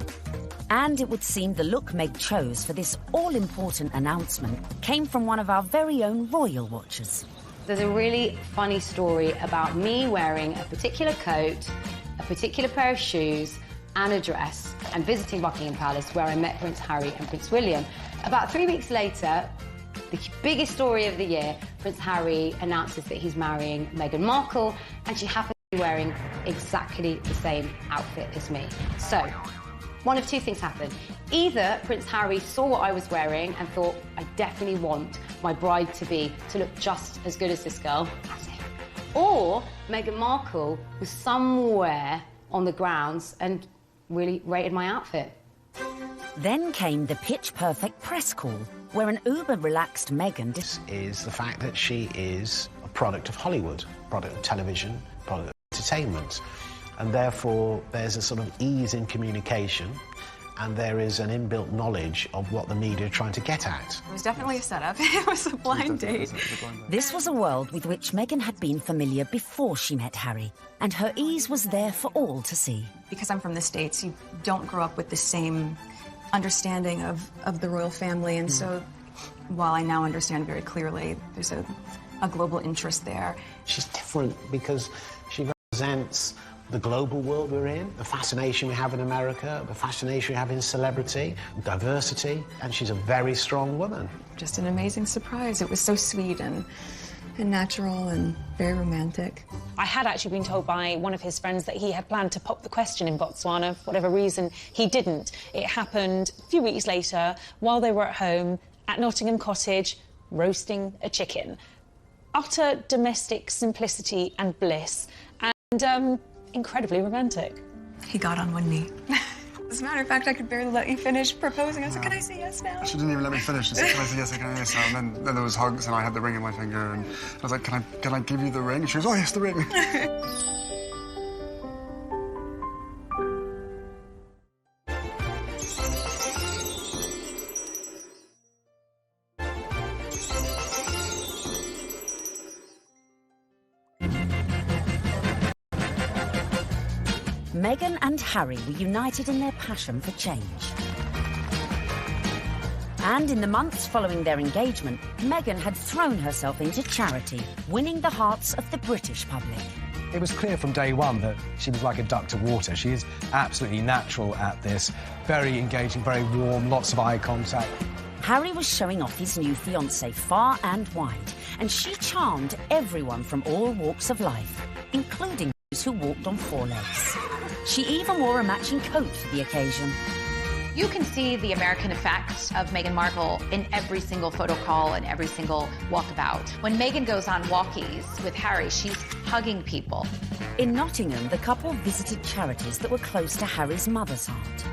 And it would seem the look Meg chose for this all-important announcement came from one of our very own royal watchers. There's a really funny story about me wearing a particular coat, a particular pair of shoes and a dress and visiting Buckingham Palace, where I met Prince Harry and Prince William. About 3 weeks later, the biggest story of the year, Prince Harry announces that he's marrying Meghan Markle, and she happens to be wearing exactly the same outfit as me. So, one of two things happened. Either Prince Harry saw what I was wearing and thought, I definitely want my bride-to-be to look just as good as this girl, or Meghan Markle was somewhere on the grounds and really rated my outfit. Then came the pitch-perfect press call, where an uber-relaxed Meghan... This is the fact that she is a product of Hollywood, product of television, product of entertainment. And therefore, there's a sort of ease in communication, and there is an inbuilt knowledge of what the media are trying to get at. It was definitely a setup. It was a blind date. This was a world with which Meghan had been familiar before she met Harry, and her ease was there for all to see. Because I'm from the States, you don't grow up with the same understanding of the royal family, and so while I now understand very clearly, there's a global interest there. She's different because she represents the global world we're in, the fascination we have in America, the fascination we have in celebrity, diversity, and she's a very strong woman. Just an amazing surprise. It was so sweet and natural and very romantic. I had actually been told by one of his friends that he had planned to pop the question in Botswana. For whatever reason, he didn't. It happened a few weeks later while they were at home at Nottingham Cottage roasting a chicken. Utter domestic simplicity and bliss, and incredibly romantic. He got on one knee. As a matter of fact, I could barely let you finish proposing. I was like, can I say yes now? She didn't even let me finish. She said, can I say yes, can I say yes now? And then there was hugs, and I had the ring in my finger, and I was like, can I give you the ring? She was, oh, yes, the ring. Meghan and Harry were united in their passion for change. And in the months following their engagement, Meghan had thrown herself into charity, winning the hearts of the British public. It was clear from day one that she was like a duck to water. She is absolutely natural at this. Very engaging, very warm, lots of eye contact. Harry was showing off his new fiancée far and wide, and she charmed everyone from all walks of life, including those who walked on four legs. She even wore a matching coat for the occasion. You can see the American effect of Meghan Markle in every single photo call and every single walkabout. When Meghan goes on walkies with Harry, she's hugging people. In Nottingham, the couple visited charities that were close to Harry's mother's heart.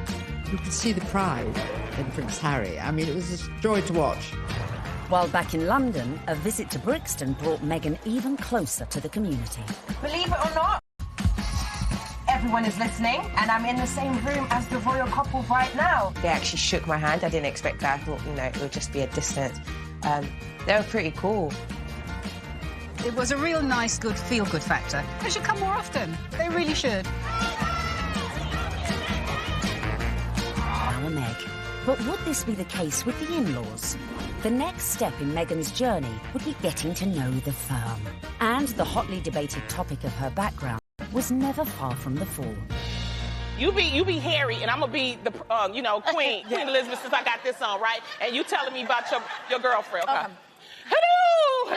You could see the pride in Prince Harry. I mean, it was a joy to watch. While back in London, a visit to Brixton brought Meghan even closer to the community. Believe it or not, everyone is listening, and I'm in the same room as the royal couple right now. They actually shook my hand. I didn't expect that. I thought, you know, it would just be a distance. They were pretty cool. It was a real nice, good, feel-good factor. They should come more often. They really should. Our Meg. But would this be the case with the in-laws? The next step in Meghan's journey would be getting to know the firm. And the hotly debated topic of her background was never far from the fore. You be Harry, and I'm gonna be the, Queen Elizabeth, since I got this on, right? And you telling me about your girlfriend, okay? Hello,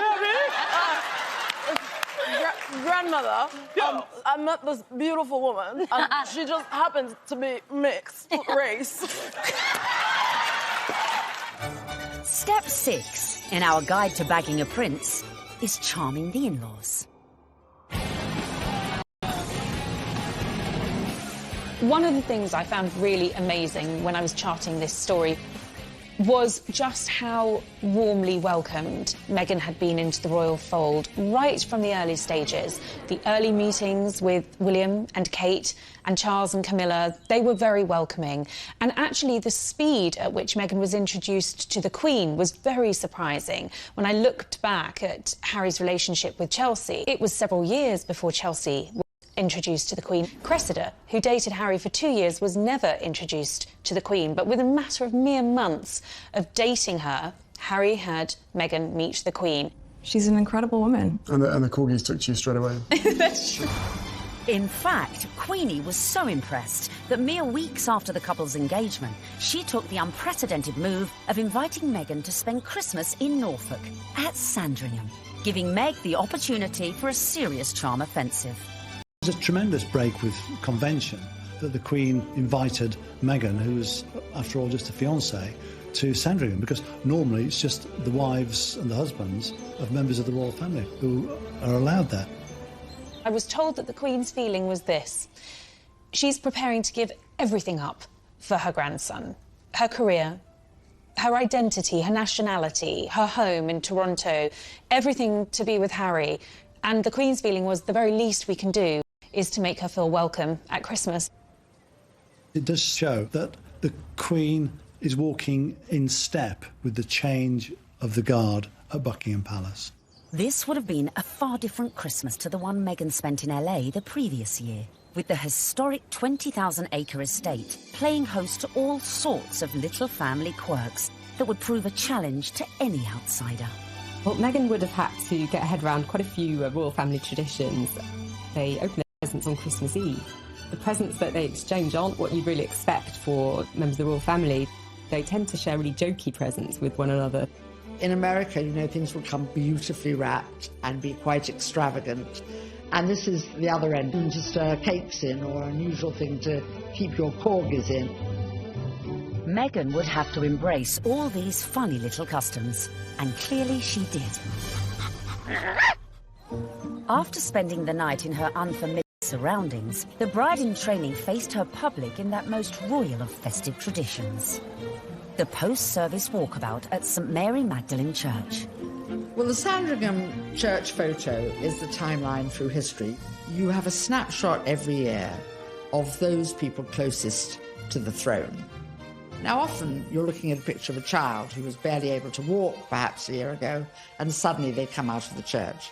Grandmother, I met this beautiful woman, and she just happens to be mixed race. Step 6 in our guide to bagging a prince is charming the in-laws. One of the things I found really amazing when I was charting this story was just how warmly welcomed Meghan had been into the royal fold right from the early stages. The early meetings with William and Kate and Charles and Camilla, they were very welcoming. And actually the speed at which Meghan was introduced to the Queen was very surprising. When I looked back at Harry's relationship with Chelsea, it was several years before Chelsea was introduced to the Queen. Cressida, who dated Harry for 2 years, was never introduced to the Queen, but within a matter of mere months of dating her, Harry had Meghan meet the Queen. She's an incredible woman. And the corgis took to you straight away. That's true. In fact, Queenie was so impressed that mere weeks after the couple's engagement, she took the unprecedented move of inviting Meghan to spend Christmas in Norfolk at Sandringham, giving Meg the opportunity for a serious charm offensive. It was a tremendous break with convention that the Queen invited Meghan, who was, after all, just a fiancée, to Sandringham, because normally it's just the wives and the husbands of members of the royal family who are allowed there. I was told that the Queen's feeling was this. She's preparing to give everything up for her grandson. Her career, her identity, her nationality, her home in Toronto, everything to be with Harry. And the Queen's feeling was the very least we can do is to make her feel welcome at Christmas. It does show that the Queen is walking in step with the change of the guard at Buckingham Palace. This would have been a far different Christmas to the one Meghan spent in LA the previous year, with the historic 20,000-acre estate playing host to all sorts of little family quirks that would prove a challenge to any outsider. Well, Meghan would have had to get her head around quite a few royal family traditions. They open their presents on Christmas Eve. The presents that they exchange aren't what you'd really expect for members of the royal family. They tend to share really jokey presents with one another. In America, you know, things will come beautifully wrapped and be quite extravagant. And this is the other end, just cakes in, or an unusual thing to keep your corgis in. Meghan would have to embrace all these funny little customs, and clearly she did. After spending the night in her unfamiliar surroundings, the bride-in-training faced her public in that most royal of festive traditions. The post-service walkabout at St Mary Magdalene Church. Well, the Sandringham Church photo is the timeline through history. You have a snapshot every year of those people closest to the throne. Now, often you're looking at a picture of a child who was barely able to walk perhaps a year ago, and suddenly they come out of the church.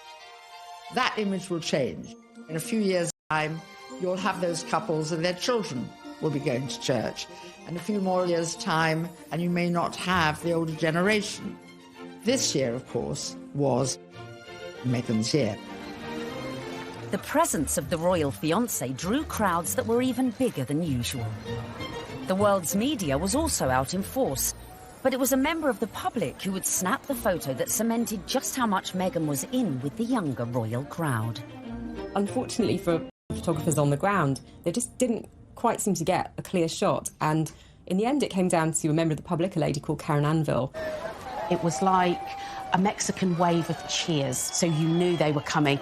That image will change. In a few years' time, you'll have those couples and their children will be going to church. In a few more years' time, and you may not have the older generation. This year, of course, was Meghan's year. The presence of the royal fiancé drew crowds that were even bigger than usual. The world's media was also out in force, but it was a member of the public who would snap the photo that cemented just how much Meghan was in with the younger royal crowd. Unfortunately for photographers on the ground, they just didn't quite seem to get a clear shot, and in the end it came down to a member of the public, a lady called Karen Anvil. It was like a Mexican wave of cheers, so you knew they were coming.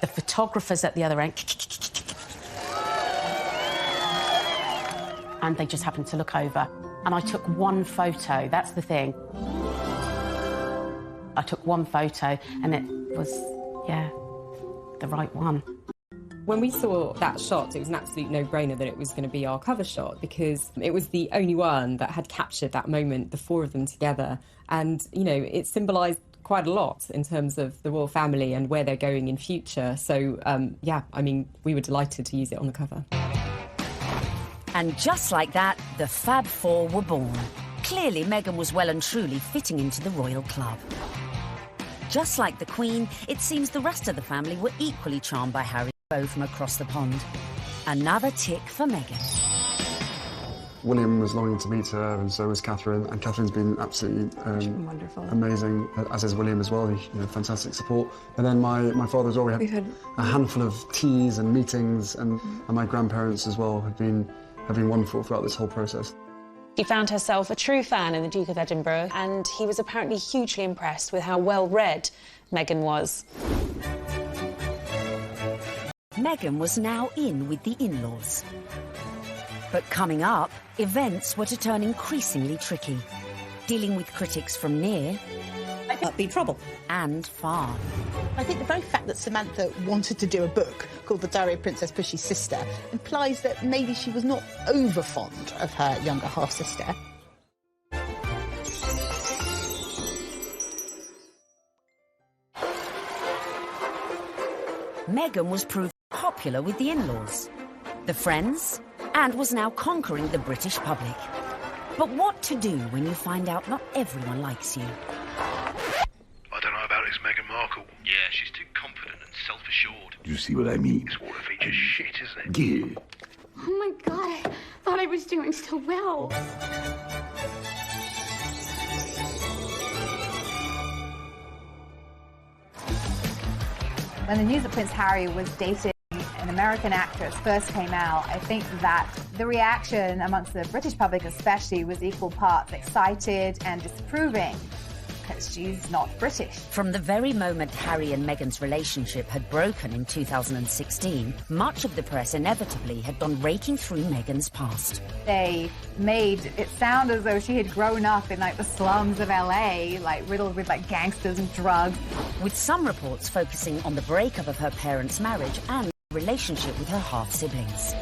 The photographers at the other end, and they just happened to look over. And I took one photo, that's the thing. I took one photo, and it was, yeah, the right one. When we saw that shot, it was an absolute no-brainer that it was going to be our cover shot because it was the only one that had captured that moment, the four of them together. And, you know, it symbolised quite a lot in terms of the royal family and where they're going in future. So, yeah, I mean, we were delighted to use it on the cover. And just like that, the Fab Four were born. Clearly, Meghan was well and truly fitting into the royal club. Just like the Queen, it seems the rest of the family were equally charmed by Harry from across the pond. Another tick for Meghan. William was longing to meet her, and so was Catherine. And Catherine's been absolutely wonderful, amazing, as is William as well. Fantastic support. And then my father as well. We had a handful of teas and meetings, and my grandparents as well have been wonderful throughout this whole process. She found herself a true fan in the Duke of Edinburgh, and he was apparently hugely impressed with how well-read Meghan was. Meghan was now in with the in-laws. But coming up, events were to turn increasingly tricky, dealing with critics from near... I might be trouble. ...and far. I think the very fact that Samantha wanted to do a book called The Diary of Princess Pushy's Sister implies that maybe she was not over-fond of her younger half-sister. Meghan was proved popular with the in-laws, the friends, and was now conquering the British public. But what to do when you find out not everyone likes you? I don't know about this Meghan Markle. Yeah, she's too confident and self-assured. You see what I mean? This water feature's shit, isn't it? Yeah. Oh my God, I thought I was doing so well. When the news that Prince Harry was dating an American actress first came out, I think that the reaction amongst the British public especially was equal parts excited and disapproving, because she's not British. From the very moment Harry and Meghan's relationship had broken in 2016, much of the press inevitably had gone raking through Meghan's past. They made it sound as though she had grown up in like the slums of LA, like riddled with like gangsters and drugs. With some reports focusing on the breakup of her parents' marriage and relationship with her half-siblings.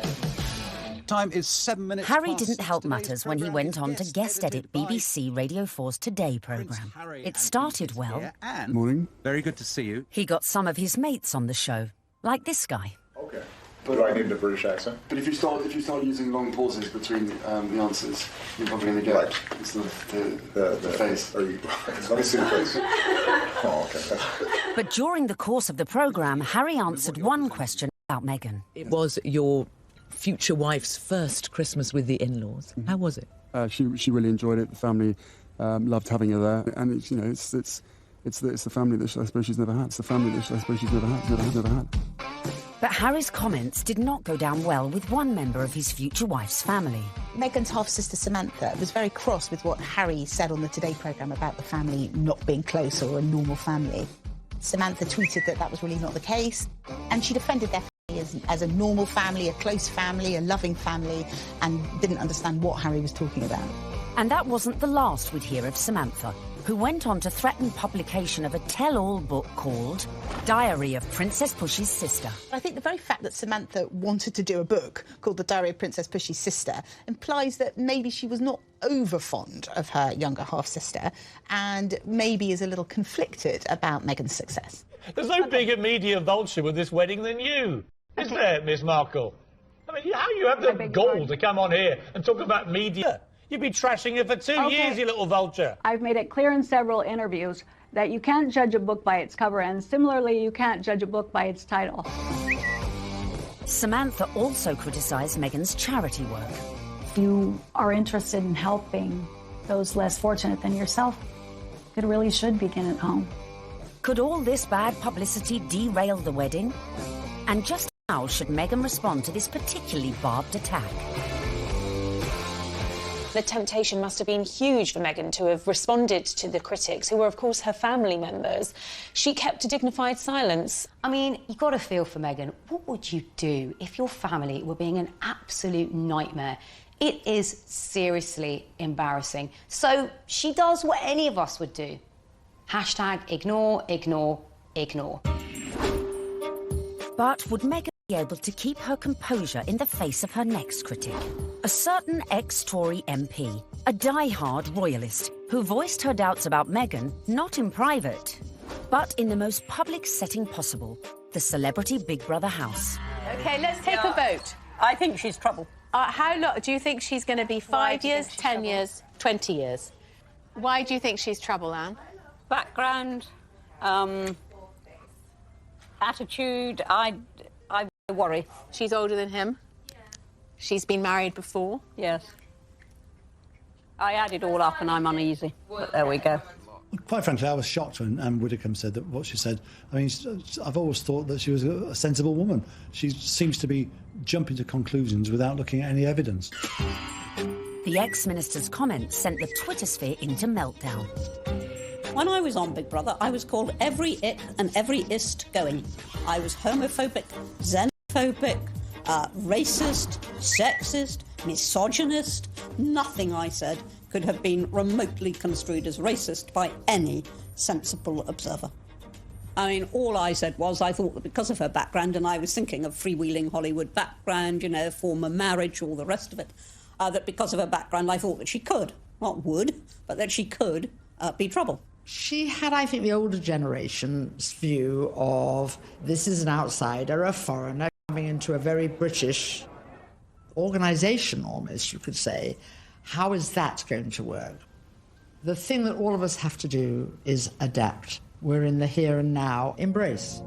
Time is 7 minutes. Harry didn't help matters when he went on to guest edit BBC Radio 4's Today programme. It started well. Morning. Very good to see you. He got some of his mates on the show, like this guy. Okay. But do I need a British accent? But if you start using long pauses between the answers, you're probably going to get it's the face. Let me see the face. Oh, okay. But during the course of the programme, Harry answered one question about Meghan. It was your future wife's first Christmas with the in-laws. How was it? She really enjoyed it. The family loved having her there, and it's the family that I suppose she's never had. It's the family that I suppose she's never had. But Harry's comments did not go down well with one member of his future wife's family. Meghan's half-sister Samantha was very cross with what Harry said on the Today programme about the family not being close or a normal family. Samantha tweeted that that was really not the case, and she defended their family as a normal family, a close family, a loving family, and didn't understand what Harry was talking about. And that wasn't the last we'd hear of Samantha, who went on to threaten publication of a tell-all book called Diary of Princess Pushy's Sister. I think the very fact that Samantha wanted to do a book called The Diary of Princess Pushy's Sister implies that maybe she was not over-fond of her younger half-sister and maybe is a little conflicted about Meghan's success. There's no bigger media vulture with this wedding than you, is there, Miss Markle? I mean, how you have the gall to come on here and talk about media? You've been trashing it for 2 years, you little vulture. I've made it clear in several interviews that you can't judge a book by its cover, and similarly, you can't judge a book by its title. Samantha also criticised Meghan's charity work. If you are interested in helping those less fortunate than yourself, it really should begin at home. Could all this bad publicity derail the wedding? And just how should Meghan respond to this particularly barbed attack? The temptation must have been huge for Meghan to have responded to the critics, who were, of course, her family members. She kept a dignified silence. I mean, you've got to feel for Meghan. What would you do if your family were being an absolute nightmare? It is seriously embarrassing. So she does what any of us would do. Hashtag ignore, ignore, ignore. But would Meghan be able to keep her composure in the face of her next critic. A certain ex-Tory MP, a die-hard royalist, who voiced her doubts about Meghan, not in private, but in the most public setting possible, the celebrity Big Brother house. OK, let's take a vote. I think she's trouble. How long do you think she's going to be? 5 years, 10 years, 20 years? Why do you think she's trouble, Anne? Background, attitude, I worry. She's older than him. She's been married before. Yes. I add it all up and I'm uneasy, but there we go. Quite frankly, I was shocked when Anne Widdecombe said that what she said. I mean, I've always thought that she was a sensible woman. She seems to be jumping to conclusions without looking at any evidence. The ex-minister's comments sent the Twitter sphere into meltdown. When I was on Big Brother, I was called every ick and every ist going. I was homophobic, xenophobic, racist, sexist, misogynist. Nothing I said could have been remotely construed as racist by any sensible observer. I mean, all I said was I thought that because of her background, and I was thinking of freewheeling Hollywood background, you know, former marriage, all the rest of it, that because of her background, I thought that she could, not would, but that she could be trouble. She had, I think, the older generation's view of this is an outsider, a foreigner, coming into a very British organisation, almost, you could say. How is that going to work? The thing that all of us have to do is adapt. We're in the here and now. Embrace.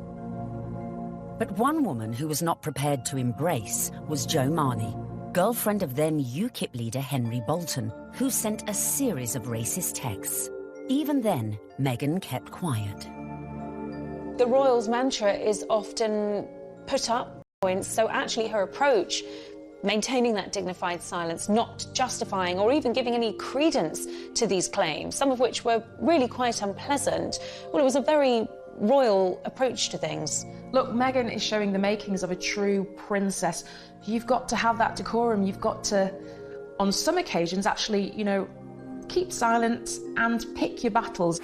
But one woman who was not prepared to embrace was Jo Marnie, girlfriend of then UKIP leader Henry Bolton, who sent a series of racist texts. Even then, Meghan kept quiet. The royals' mantra is often put up points, so actually her approach, maintaining that dignified silence, not justifying or even giving any credence to these claims, some of which were really quite unpleasant, well, it was a very royal approach to things. Look, Meghan is showing the makings of a true princess. You've got to have that decorum. You've got to, on some occasions, actually, you know, keep silent and pick your battles.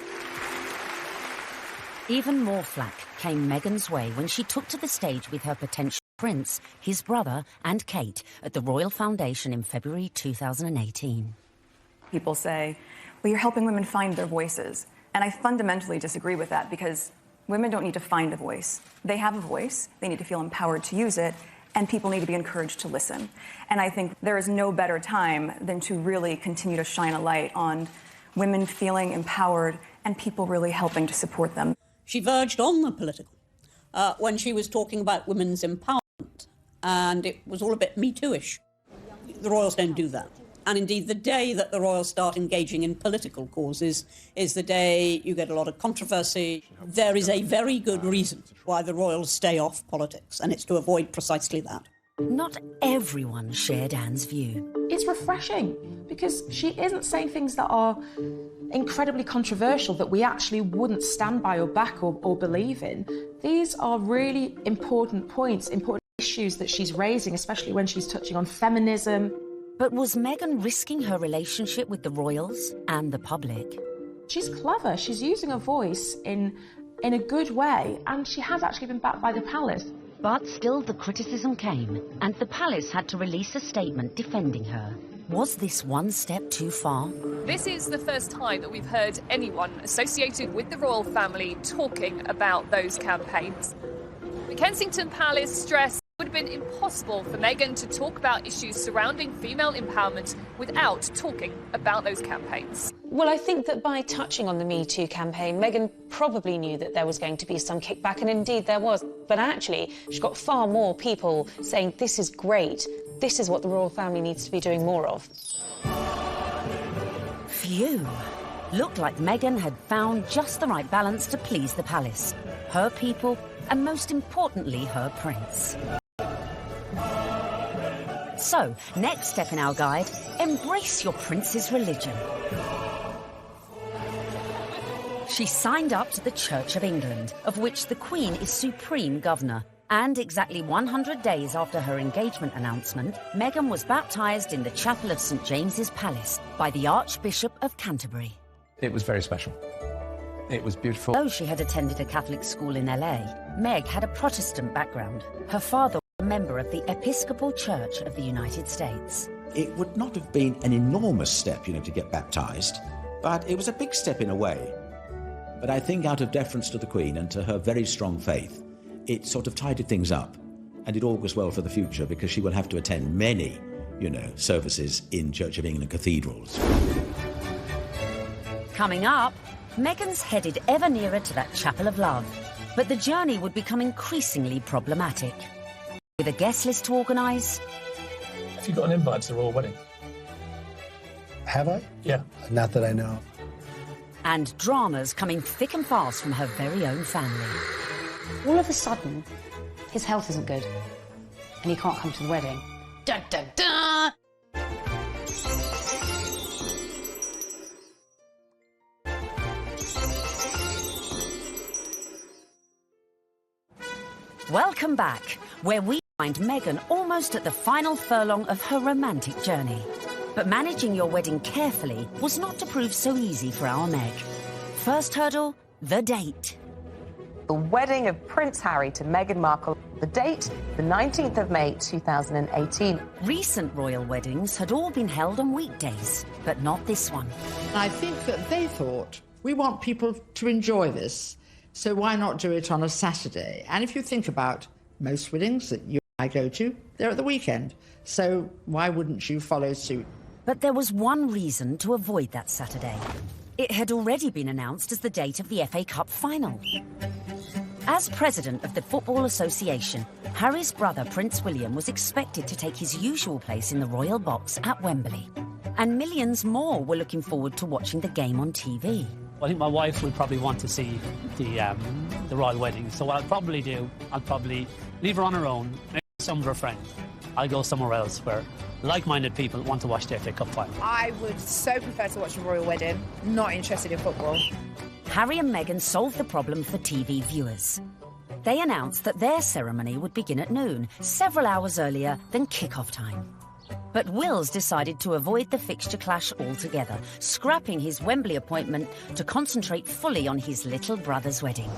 Even more flack came Meghan's way when she took to the stage with her potential prince, his brother and Kate at the Royal Foundation in February 2018. People say, well, you're helping women find their voices. And I fundamentally disagree with that because women don't need to find a voice. They have a voice. They need to feel empowered to use it. And people need to be encouraged to listen. And I think there is no better time than to really continue to shine a light on women feeling empowered and people really helping to support them. She verged on the political when she was talking about women's empowerment, and it was all a bit Me Too-ish. The royals don't do that. And indeed, the day that the royals start engaging in political causes is the day you get a lot of controversy. There is a very good reason why the royals stay off politics, and it's to avoid precisely that. Not everyone shared Anne's view. It's refreshing because she isn't saying things that are incredibly controversial that we actually wouldn't stand by or back or believe in. These are really important points, important issues that she's raising, especially when she's touching on feminism. But was Meghan risking her relationship with the royals and the public? She's clever. She's using her voice in a good way, and she has actually been backed by the palace. But still the criticism came, and the palace had to release a statement defending her. Was this one step too far? This is the first time that we've heard anyone associated with the royal family talking about those campaigns. The Kensington Palace stressed it would have been impossible for Meghan to talk about issues surrounding female empowerment without talking about those campaigns. Well, I think that by touching on the Me Too campaign, Meghan probably knew that there was going to be some kickback, and indeed there was. But actually, she got far more people saying, this is great, this is what the royal family needs to be doing more of. Phew. Looked like Meghan had found just the right balance to please the palace, her people, and most importantly, her prince. So, next step in our guide, embrace your prince's religion. She signed up to the Church of England, of which the Queen is supreme governor. And exactly 100 days after her engagement announcement, Meghan was baptised in the chapel of St James's Palace by the Archbishop of Canterbury. It was very special. It was beautiful. Though she had attended a Catholic school in LA, Meg had a Protestant background. Her father member of the Episcopal Church of the United States. It would not have been an enormous step, to get baptised, but it was a big step in a way. But I think out of deference to the Queen and to her very strong faith, it sort of tidied things up, and it augurs well for the future because she will have to attend many, services in Church of England cathedrals. Coming up, Meghan's headed ever nearer to that chapel of love, but the journey would become increasingly problematic. With a guest list to organise... Have you got an invite to the royal wedding? Have I? Yeah. Not that I know. And dramas coming thick and fast from her very own family. All of a sudden, his health isn't good, and he can't come to the wedding. Dun, dun, dun! Welcome back, where we find Meghan almost at the final furlong of her romantic journey. But managing your wedding carefully was not to prove so easy for our Meg. First hurdle, the date. The wedding of Prince Harry to Meghan Markle. The date, the 19th of May 2018. Recent royal weddings had all been held on weekdays, but not this one. I think that they thought, we want people to enjoy this, so why not do it on a Saturday? And if you think about most weddings that you and I go to, they're at the weekend. So why wouldn't you follow suit? But there was one reason to avoid that Saturday. It had already been announced as the date of the FA Cup final. As president of the Football Association, Harry's brother Prince William was expected to take his usual place in the royal box at Wembley. And millions more were looking forward to watching the game on TV. I think my wife would probably want to see the royal wedding. So what I'll probably do, I'll probably leave her on her own, maybe some of her friends. I'll go somewhere else where like-minded people want to watch the FA Cup final. I would so prefer to watch a royal wedding, not interested in football. Harry and Meghan solved the problem for TV viewers. They announced that their ceremony would begin at noon, several hours earlier than kick-off time. But Wills decided to avoid the fixture clash altogether, scrapping his Wembley appointment to concentrate fully on his little brother's wedding.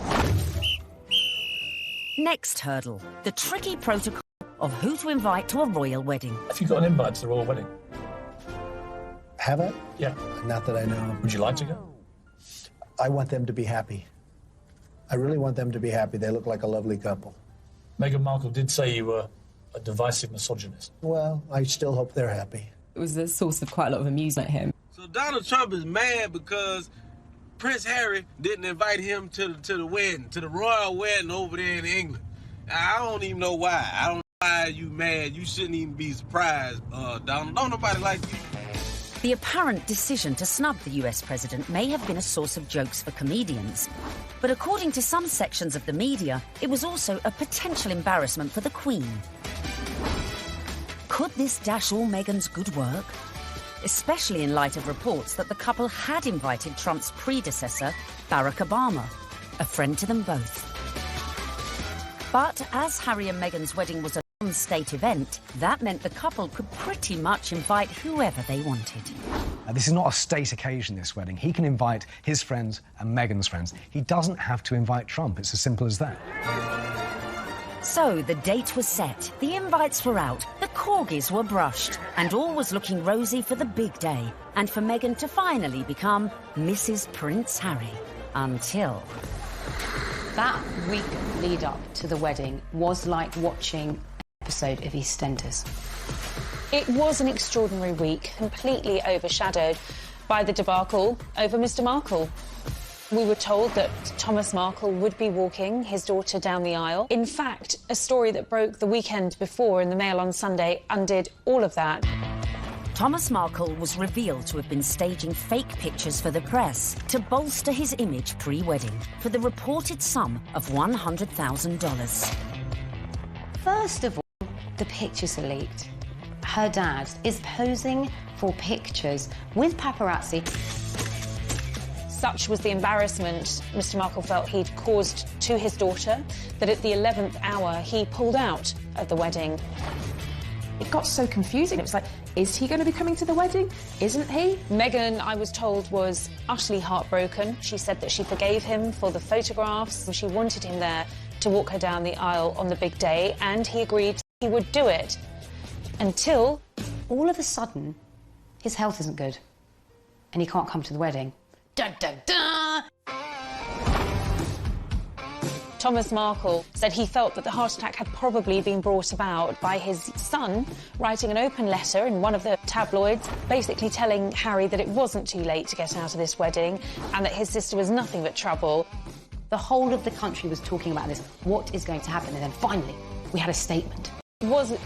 Next hurdle, the tricky protocol of who to invite to a royal wedding. Have you got an invite to the royal wedding? Have I? Yeah. Not that I know. Would you like to go? I want them to be happy. I really want them to be happy. They look like a lovely couple. Meghan Markle did say you were a divisive misogynist. Well, I still hope they're happy. It was a source of quite a lot of amusement at him. So Donald Trump is mad because Prince Harry didn't invite him to the wedding, to the royal wedding over there in England. I don't even know why. I don't know why you mad. You shouldn't even be surprised, Donald. Don't nobody like you. The apparent decision to snub the US president may have been a source of jokes for comedians. But according to some sections of the media, it was also a potential embarrassment for the Queen. Could this dash all Meghan's good work? Especially in light of reports that the couple had invited Trump's predecessor, Barack Obama, a friend to them both. But as Harry and Meghan's wedding was a non-state event, that meant the couple could pretty much invite whoever they wanted. This is not a state occasion, this wedding. He can invite his friends and Meghan's friends. He doesn't have to invite Trump. It's as simple as that. So the date was set, the invites were out, the corgis were brushed, and all was looking rosy for the big day, and for Meghan to finally become Mrs. Prince Harry. Until... That week lead up to the wedding was like watching an episode of EastEnders. It was an extraordinary week, completely overshadowed by the debacle over Mr. Markle. We were told that Thomas Markle would be walking his daughter down the aisle. In fact, a story that broke the weekend before in the Mail on Sunday undid all of that. Thomas Markle was revealed to have been staging fake pictures for the press to bolster his image pre-wedding for the reported sum of $100,000. First of all, the pictures are leaked. Her dad is posing for pictures with paparazzi. Such was the embarrassment Mr. Markle felt he'd caused to his daughter that at the 11th hour he pulled out of the wedding. It got so confusing. It was like, is he going to be coming to the wedding? Isn't he? Meghan, I was told, was utterly heartbroken. She said that she forgave him for the photographs. She wanted him there to walk her down the aisle on the big day, and he agreed he would do it. Until, all of a sudden, his health isn't good. And he can't come to the wedding. Dun, dun, dun! Thomas Markle said he felt that the heart attack had probably been brought about by his son writing an open letter in one of the tabloids, basically telling Harry that it wasn't too late to get out of this wedding and that his sister was nothing but trouble. The whole of the country was talking about this. What is going to happen? And then finally, we had a statement. It was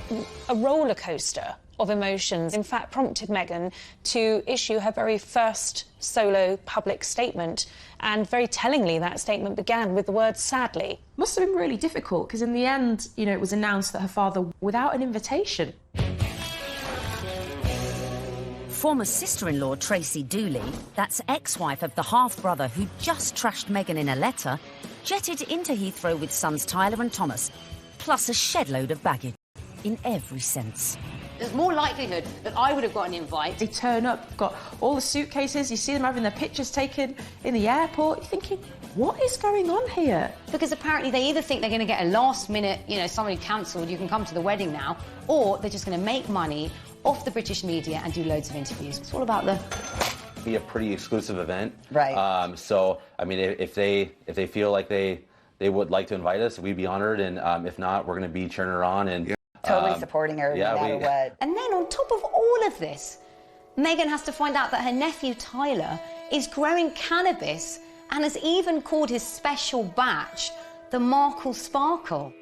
a roller coaster of emotions, in fact, prompted Meghan to issue her very first solo public statement. And very tellingly, that statement began with the word sadly. Must have been really difficult, because in the end, you know, it was announced that her father, without an invitation. Former sister-in-law Tracy Dooley, that's ex-wife of the half-brother who just trashed Meghan in a letter, jetted into Heathrow with sons Tyler and Thomas, plus a shed-load of baggage, in every sense. There's more likelihood that I would have got an invite. They turn up, got all the suitcases, you see them having their pictures taken in the airport. You're thinking, what is going on here? Because apparently they either think they're going to get a last-minute, you know, somebody cancelled, you can come to the wedding now, or they're just going to make money off the British media and do loads of interviews. It's all about the... Be a pretty exclusive event. Right. So, I mean, if they feel like they would like to invite us, we'd be honored, and if not, we're going to be cheering her on and... Totally supporting her no matter what. And then on top of all of this, Meghan has to find out that her nephew Tyler is growing cannabis and has even called his special batch the Markle Sparkle.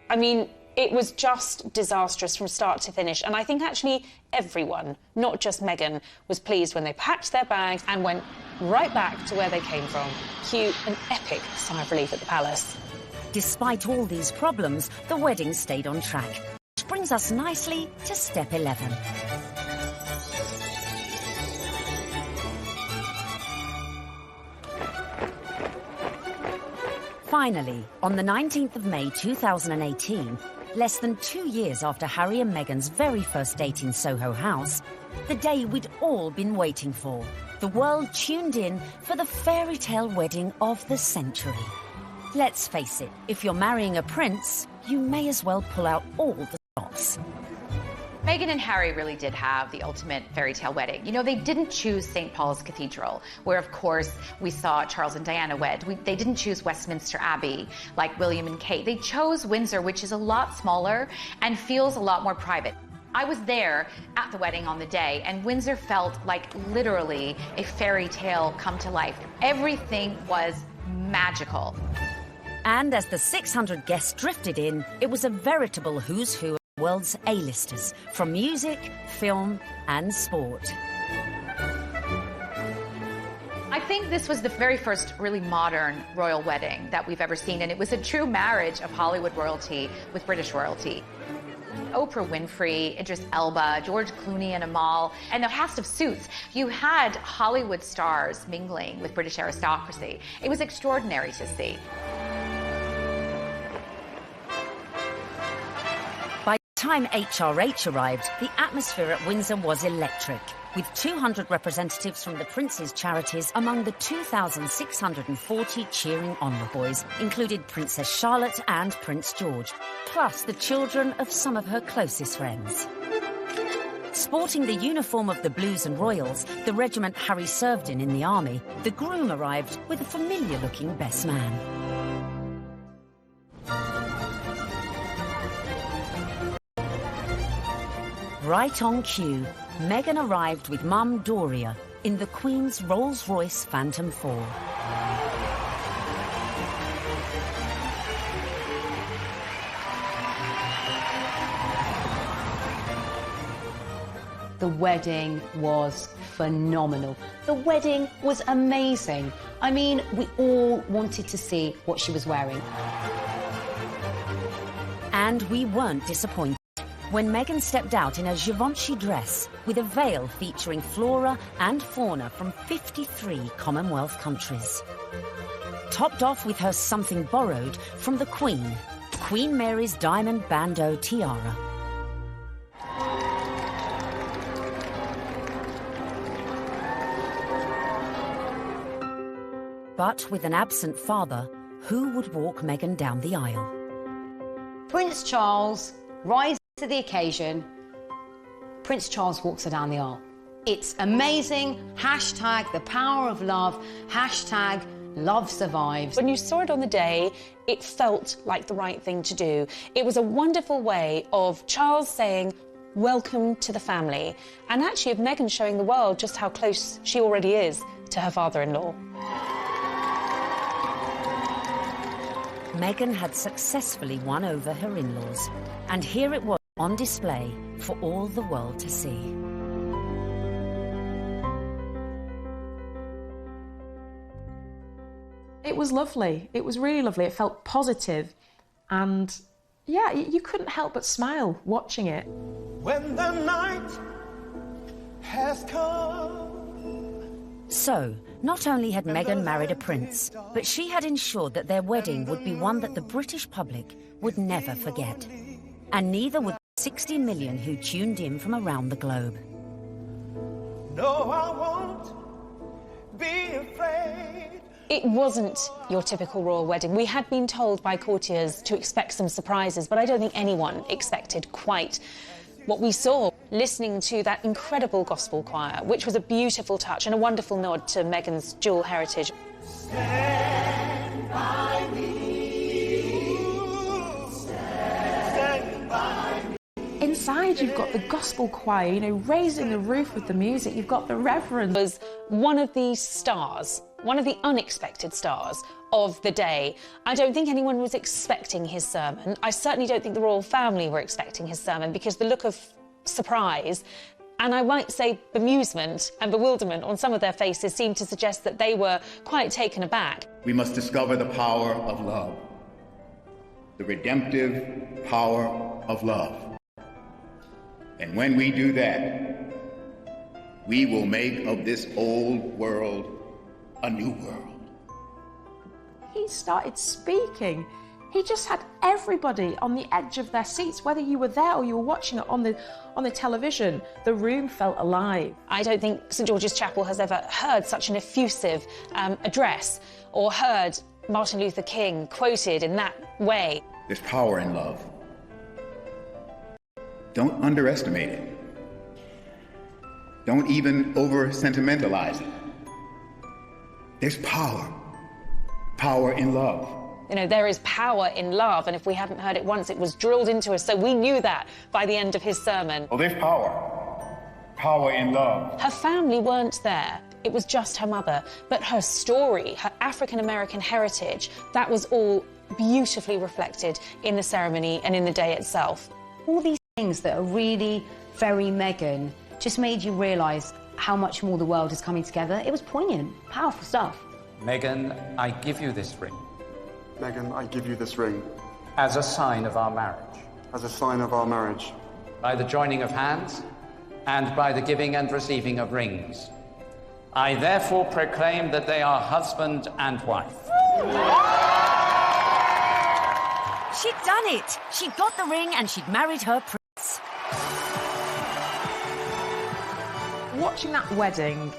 I mean, it was just disastrous from start to finish. And I think actually everyone, not just Meghan, was pleased when they packed their bags and went right back to where they came from. Cue an epic sigh of relief at the palace. Despite all these problems, the wedding stayed on track. Which brings us nicely to step 11. Finally, on the 19th of May 2018, less than 2 years after Harry and Meghan's very first date in Soho House, the day we'd all been waiting for. The world tuned in for the fairy tale wedding of the century. Let's face it, if you're marrying a prince, you may as well pull out all the stops. Meghan and Harry really did have the ultimate fairy tale wedding. You know, they didn't choose St. Paul's Cathedral, where, of course, we saw Charles and Diana wed. They didn't choose Westminster Abbey, like William and Kate. They chose Windsor, which is a lot smaller and feels a lot more private. I was there at the wedding on the day, and Windsor felt like literally a fairy tale come to life. Everything was magical. And as the 600 guests drifted in, it was a veritable who's who of the world's A-listers, from music, film, and sport. I think this was the very first really modern royal wedding that we've ever seen, and it was a true marriage of Hollywood royalty with British royalty. Oprah Winfrey, Idris Elba, George Clooney and Amal, and a cast of Suits. You had Hollywood stars mingling with British aristocracy. It was extraordinary to see. By the time HRH arrived, the atmosphere at Windsor was electric, with 200 representatives from the Prince's charities among the 2,640 cheering envoys, included Princess Charlotte and Prince George, plus the children of some of her closest friends. Sporting the uniform of the Blues and Royals, the regiment Harry served in the army, the groom arrived with a familiar-looking best man. Right on cue, Meghan arrived with Mum Doria in the Queen's Rolls-Royce Phantom 4. The wedding was phenomenal. The wedding was amazing. I mean, we all wanted to see what she was wearing. And we weren't disappointed when Meghan stepped out in a Givenchy dress with a veil featuring flora and fauna from 53 Commonwealth countries. Topped off with her something borrowed from the Queen, Queen Mary's diamond bandeau tiara. But with an absent father, who would walk Meghan down the aisle? Prince Charles rises To the occasion, Prince Charles walks her down the aisle. It's amazing. Hashtag the power of love. Hashtag love survives. When you saw it on the day, it felt like the right thing to do. It was a wonderful way of Charles saying, welcome to the family, and actually of Meghan showing the world just how close she already is to her father-in-law. Meghan had successfully won over her in-laws, and here it was on display for all the world to see. It was lovely. It was really lovely. It felt positive, and yeah, you couldn't help but smile watching it. When the night has come. So, not only had Meghan married a prince, but she had ensured that their wedding would be one that the British public would never forget. And neither would the 60 million who tuned in from around the globe. No, I won't be afraid. It wasn't your typical royal wedding. We had been told by courtiers to expect some surprises, but I don't think anyone expected quite what we saw, listening to that incredible gospel choir, which was a beautiful touch and a wonderful nod to Meghan's dual heritage. Stand by me. Stand by me. Inside, you've got the gospel choir, you know, raising the roof with the music. You've got the reverend. Was one of the stars, one of the unexpected stars of the day. I don't think anyone was expecting his sermon. I certainly don't think the royal family were expecting his sermon, because the look of surprise, and I might say bemusement and bewilderment on some of their faces seemed to suggest that they were quite taken aback. We must discover the power of love, the redemptive power of love. And when we do that, we will make of this old world a new world. He started speaking. He just had everybody on the edge of their seats, whether you were there or you were watching it on the television. The room felt alive. I don't think St George's Chapel has ever heard such an effusive address, or heard Martin Luther King quoted in that way. There's power in love. Don't underestimate it. Don't even over-sentimentalize it. There's power in love. You know, there is power in love, and if we hadn't heard it once, it was drilled into us, so we knew that by the end of his sermon. Well, there's power in love. Her family weren't there. It was just her mother. But her story, her African-American heritage, that was all beautifully reflected in the ceremony and in the day itself. All these things that are really very Meghan just made you realise how much more the world is coming together. It was poignant, powerful stuff. Meghan, I give you this ring. Meghan, I give you this ring. As a sign of our marriage. As a sign of our marriage. By the joining of hands, and by the giving and receiving of rings. I therefore proclaim that they are husband and wife. She'd done it! She'd got the ring and she'd married her prince. Watching that wedding,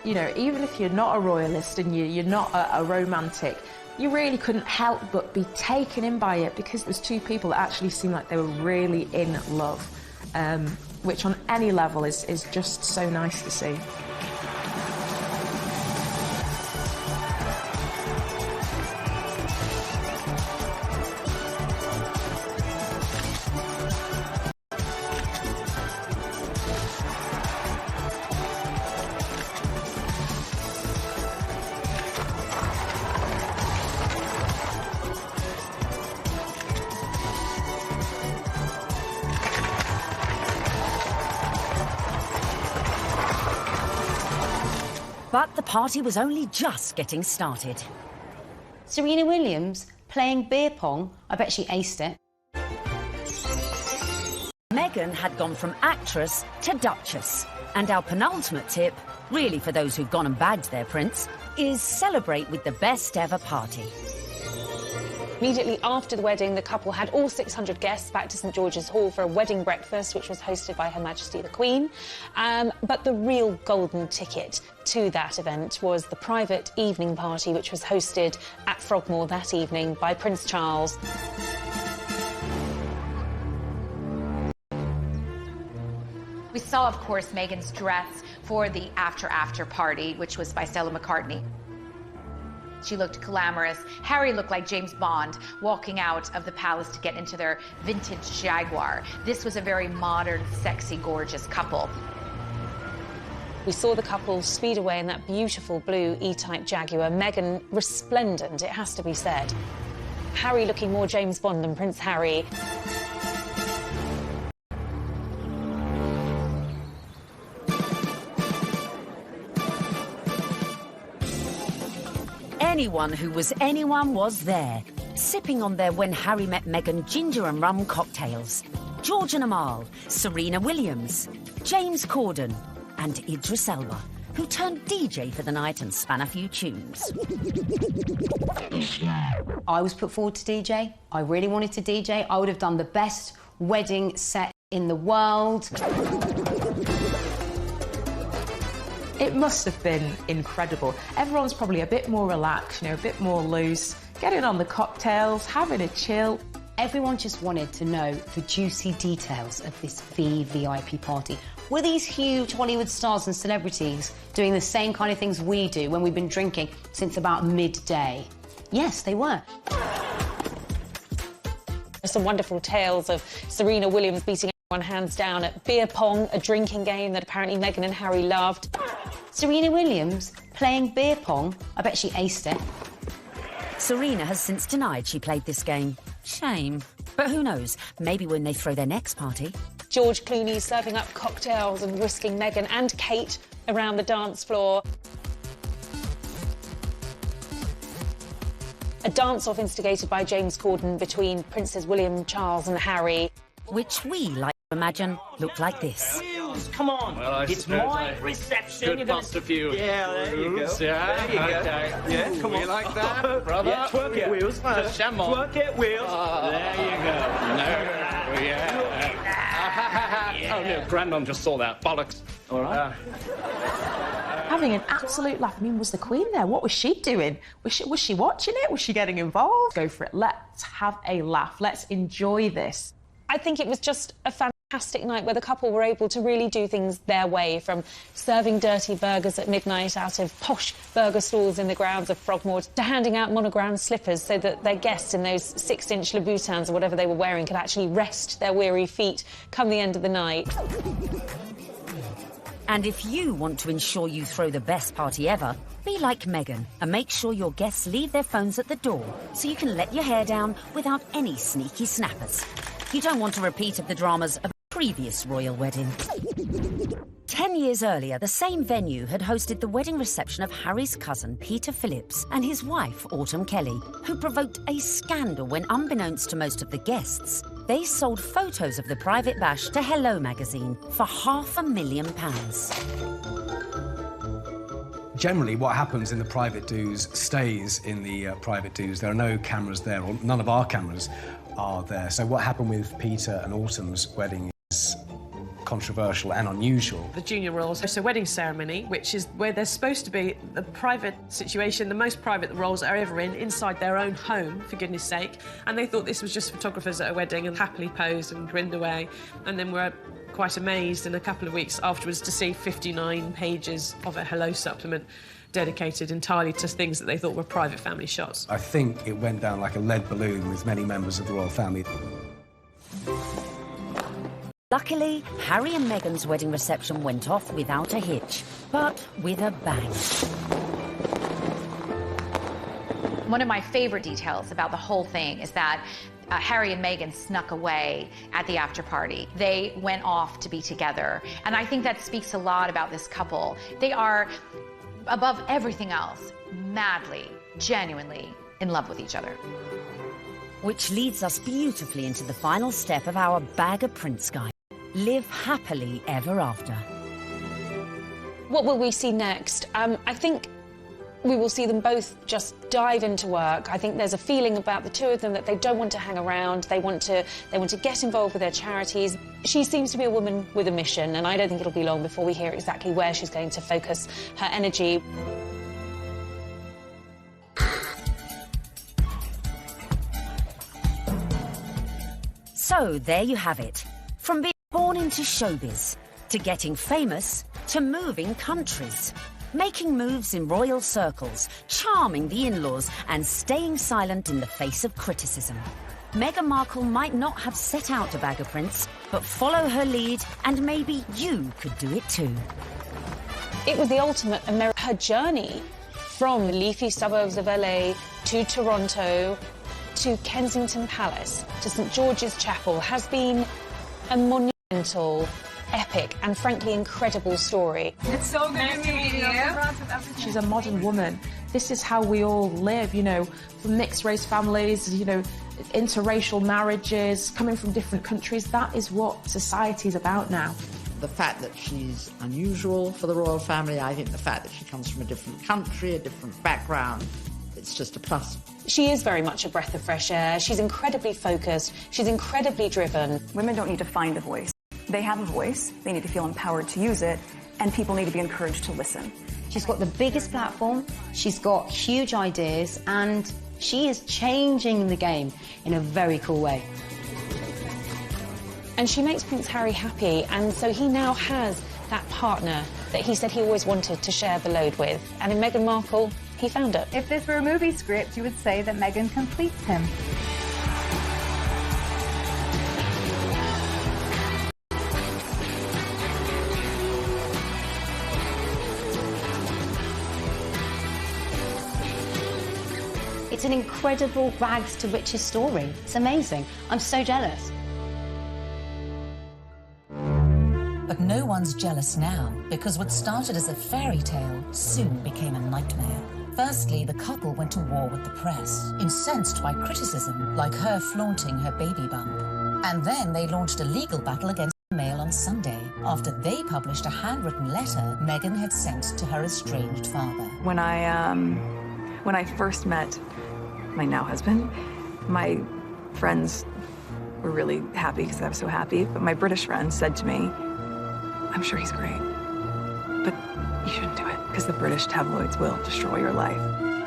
you know, even if you're not a royalist and you're not a romantic, you really couldn't help but be taken in by it, because there's two people that actually seemed like they were really in love, which on any level is just so nice to see. But the party was only just getting started. Serena Williams playing beer pong. I bet she aced it. Meghan had gone from actress to duchess. And our penultimate tip, really for those who've gone and bagged their prince, is celebrate with the best ever party. Immediately after the wedding, the couple had all 600 guests back to St George's Hall for a wedding breakfast, which was hosted by Her Majesty the Queen. But the real golden ticket to that event was the private evening party, which was hosted at Frogmore that evening by Prince Charles. We saw, of course, Meghan's dress for the after party, which was by Stella McCartney. She looked glamorous. Harry looked like James Bond walking out of the palace to get into their vintage Jaguar. This was a very modern, sexy, gorgeous couple. We saw the couple speed away in that beautiful blue E-Type Jaguar. Meghan resplendent, it has to be said. Harry looking more James Bond than Prince Harry. Anyone who was anyone was there, sipping on their When Harry Met Meghan ginger and rum cocktails. George and Amal, Serena Williams, James Corden, and Idris Elba, who turned DJ for the night and span a few tunes. I was put forward to DJ. I really wanted to DJ. I would have done the best wedding set in the world. It must have been incredible. Everyone's probably a bit more relaxed, you know, a bit more loose, getting on the cocktails, having a chill. Everyone just wanted to know the juicy details of this VVIP party. Were these huge Hollywood stars and celebrities doing the same kind of things we do when we've been drinking since about midday? Yes, they were. Some wonderful tales of Serena Williams beating everyone hands down at beer pong, a drinking game that apparently Meghan and Harry loved. Serena Williams playing beer pong? I bet she aced it. Serena has since denied she played this game. Shame. But who knows? Maybe when they throw their next party. George Clooney serving up cocktails and whisking Meghan and Kate around the dance floor. A dance-off instigated by James Corden between Princes William, Charles and Harry. Which we like to imagine looked like this. Come on, well, it's my reception. Could bust a few. Yeah, there you go. Yeah, there you go. Okay. Yeah, come on. You like that, brother? Yeah, twerk it, Wheels. Just sham on. Twerk it, Wheels. There you go. No. Yeah. Oh, no, Grandon just saw that. Bollocks. All right. Having an absolute laugh. I mean, was the Queen there? What was she doing? Was she watching it? Was she getting involved? Go for it. Let's have a laugh. Let's enjoy this. I think it was just a fantastic night where the couple were able to really do things their way, from serving dirty burgers at midnight out of posh burger stalls in the grounds of Frogmore to handing out monogrammed slippers so that their guests in those 6-inch Louboutins or whatever they were wearing could actually rest their weary feet come the end of the night. And if you want to ensure you throw the best party ever, be like Meghan and make sure your guests leave their phones at the door so you can let your hair down without any sneaky snappers. You don't want a repeat of the dramas of a previous royal wedding. 10 years earlier, the same venue had hosted the wedding reception of Harry's cousin Peter Phillips and his wife Autumn Kelly, who provoked a scandal when, unbeknownst to most of the guests, they sold photos of the private bash to Hello magazine for £500,000. Generally, what happens in the private do's stays in the private do's. There are no cameras there, or none of our cameras are there. So what happened with Peter and Autumn's wedding is controversial and unusual. The junior royals, it's a wedding ceremony, which is where they're supposed to be the private situation, the most private the royals are ever in, inside their own home, for goodness sake. And they thought this was just photographers at a wedding and happily posed and grinned away. And then were quite amazed in a couple of weeks afterwards to see 59 pages of a Hello supplement dedicated entirely to things that they thought were private family shots. I think it went down like a lead balloon with many members of the royal family. Luckily, Harry and Meghan's wedding reception went off without a hitch, but with a bang. One of my favorite details about the whole thing is that Harry and Meghan snuck away at the after party. They went off to be together. And I think that speaks a lot about this couple. They are, above everything else, madly, genuinely in love with each other. Which leads us beautifully into the final step of our Bag of Prince guide. Live happily ever after. What will we see next? I think we will see them both just dive into work. I think there's a feeling about the two of them that they don't want to hang around. They want to get involved with their charities. She seems to be a woman with a mission, and I don't think it'll be long before we hear exactly where she's going to focus her energy. So there you have it. From being born into showbiz to getting famous, to moving countries, making moves in royal circles, charming the in-laws, and staying silent in the face of criticism. Meghan Markle might not have set out to bag a prince, but follow her lead, and maybe you could do it too. It was the ultimate her journey from the leafy suburbs of LA to Toronto to Kensington Palace to St George's Chapel has been a monumental, epic and frankly incredible story. It's so good to meet you. She's a modern woman. This is how we all live, you know, from mixed race families, you know, interracial marriages, coming from different countries. That is what society is about now. The fact that she's unusual for the royal family, I think the fact that she comes from a different country, a different background, it's just a plus. She is very much a breath of fresh air. She's incredibly focused. She's incredibly driven. Women don't need to find a voice. They have a voice. They need to feel empowered to use it, and people need to be encouraged to listen. She's got the biggest platform, she's got huge ideas, and she is changing the game in a very cool way. And she makes Prince Harry happy, and so he now has that partner that he said he always wanted to share the load with. And in Meghan Markle, he found it. If this were a movie script, you would say that Meghan completes him. It's an incredible rags to riches story. It's amazing. I'm so jealous. But no one's jealous now, because what started as a fairy tale soon became a nightmare. Firstly, the couple went to war with the press, incensed by criticism, like her flaunting her baby bump. And then they launched a legal battle against the Mail on Sunday, after they published a handwritten letter Meghan had sent to her estranged father. When I first met my now husband, my friends were really happy because I was so happy, but my British friends said to me, I'm sure he's great, but you shouldn't do it because the British tabloids will destroy your life.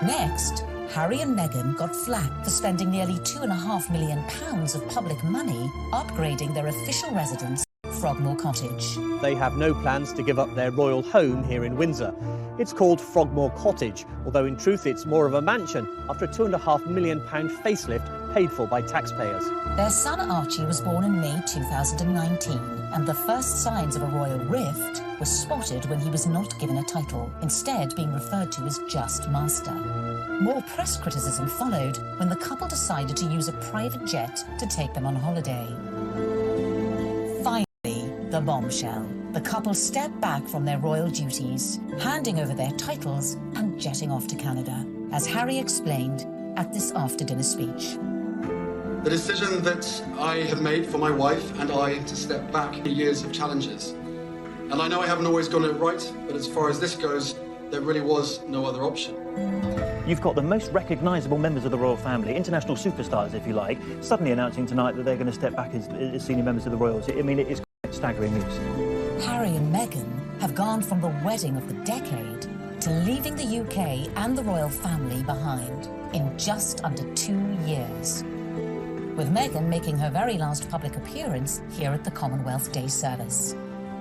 Next, Harry and Meghan got flack for spending nearly £2.5 million of public money upgrading their official residence, Frogmore Cottage. They have no plans to give up their royal home here in Windsor. It's called Frogmore Cottage, although in truth it's more of a mansion after a £2.5 million facelift paid for by taxpayers. Their son Archie was born in May 2019, and the first signs of a royal rift were spotted when he was not given a title, instead being referred to as just Master. More press criticism followed when the couple decided to use a private jet to take them on holiday. Finally, the bombshell. The couple stepped back from their royal duties, handing over their titles and jetting off to Canada, as Harry explained at this after-dinner speech. The decision that I have made for my wife and I to step back in years of challenges. And I know I haven't always got it right, but as far as this goes, there really was no other option. You've got the most recognisable members of the royal family, international superstars, if you like, suddenly announcing tonight that they're going to step back as senior members of the royals. I mean, it is quite staggering news. Harry and Meghan have gone from the wedding of the decade to leaving the UK and the royal family behind in just under 2 years, with Meghan making her very last public appearance here at the Commonwealth Day service.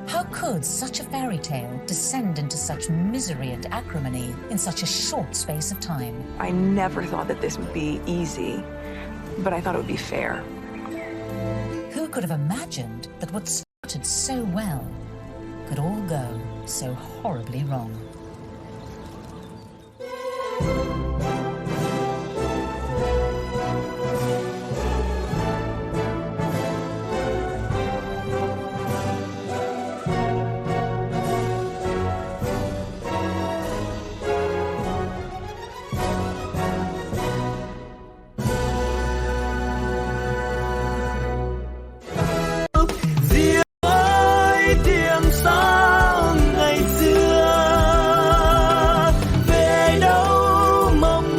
How could such a fairy tale descend into such misery and acrimony in such a short space of time? I never thought that this would be easy, but I thought it would be fair. Who could have imagined that what started so well could all go so horribly wrong? Mong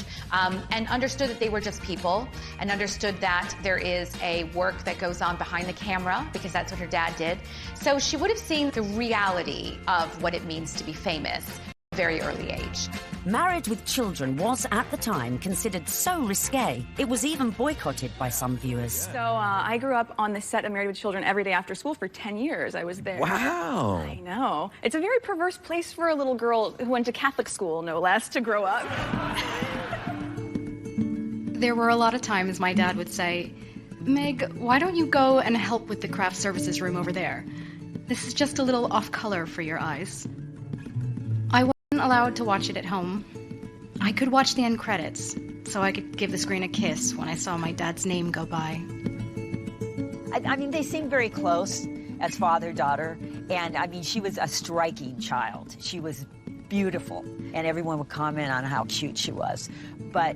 age, and understood that they were just people, and understood that there is a work that goes on behind the camera, because that's what her dad did. So she would have seen the reality of what it means to be famous at a very early age. Marriage with children was, at the time, considered so risque, it was even boycotted by some viewers. So I grew up on the set of Married with Children every day after school for 10 years. I was there. Wow. I know. It's a very perverse place for a little girl who went to Catholic school, no less, to grow up. There were a lot of times my dad would say, Meg, why don't you go and help with the craft services room over there? This is just a little off color for your eyes. I wasn't allowed to watch it at home. I could watch the end credits, so I could give the screen a kiss when I saw my dad's name go by. I mean, they seemed very close as father-daughter, and I mean, she was a striking child. She was beautiful, and everyone would comment on how cute she was. But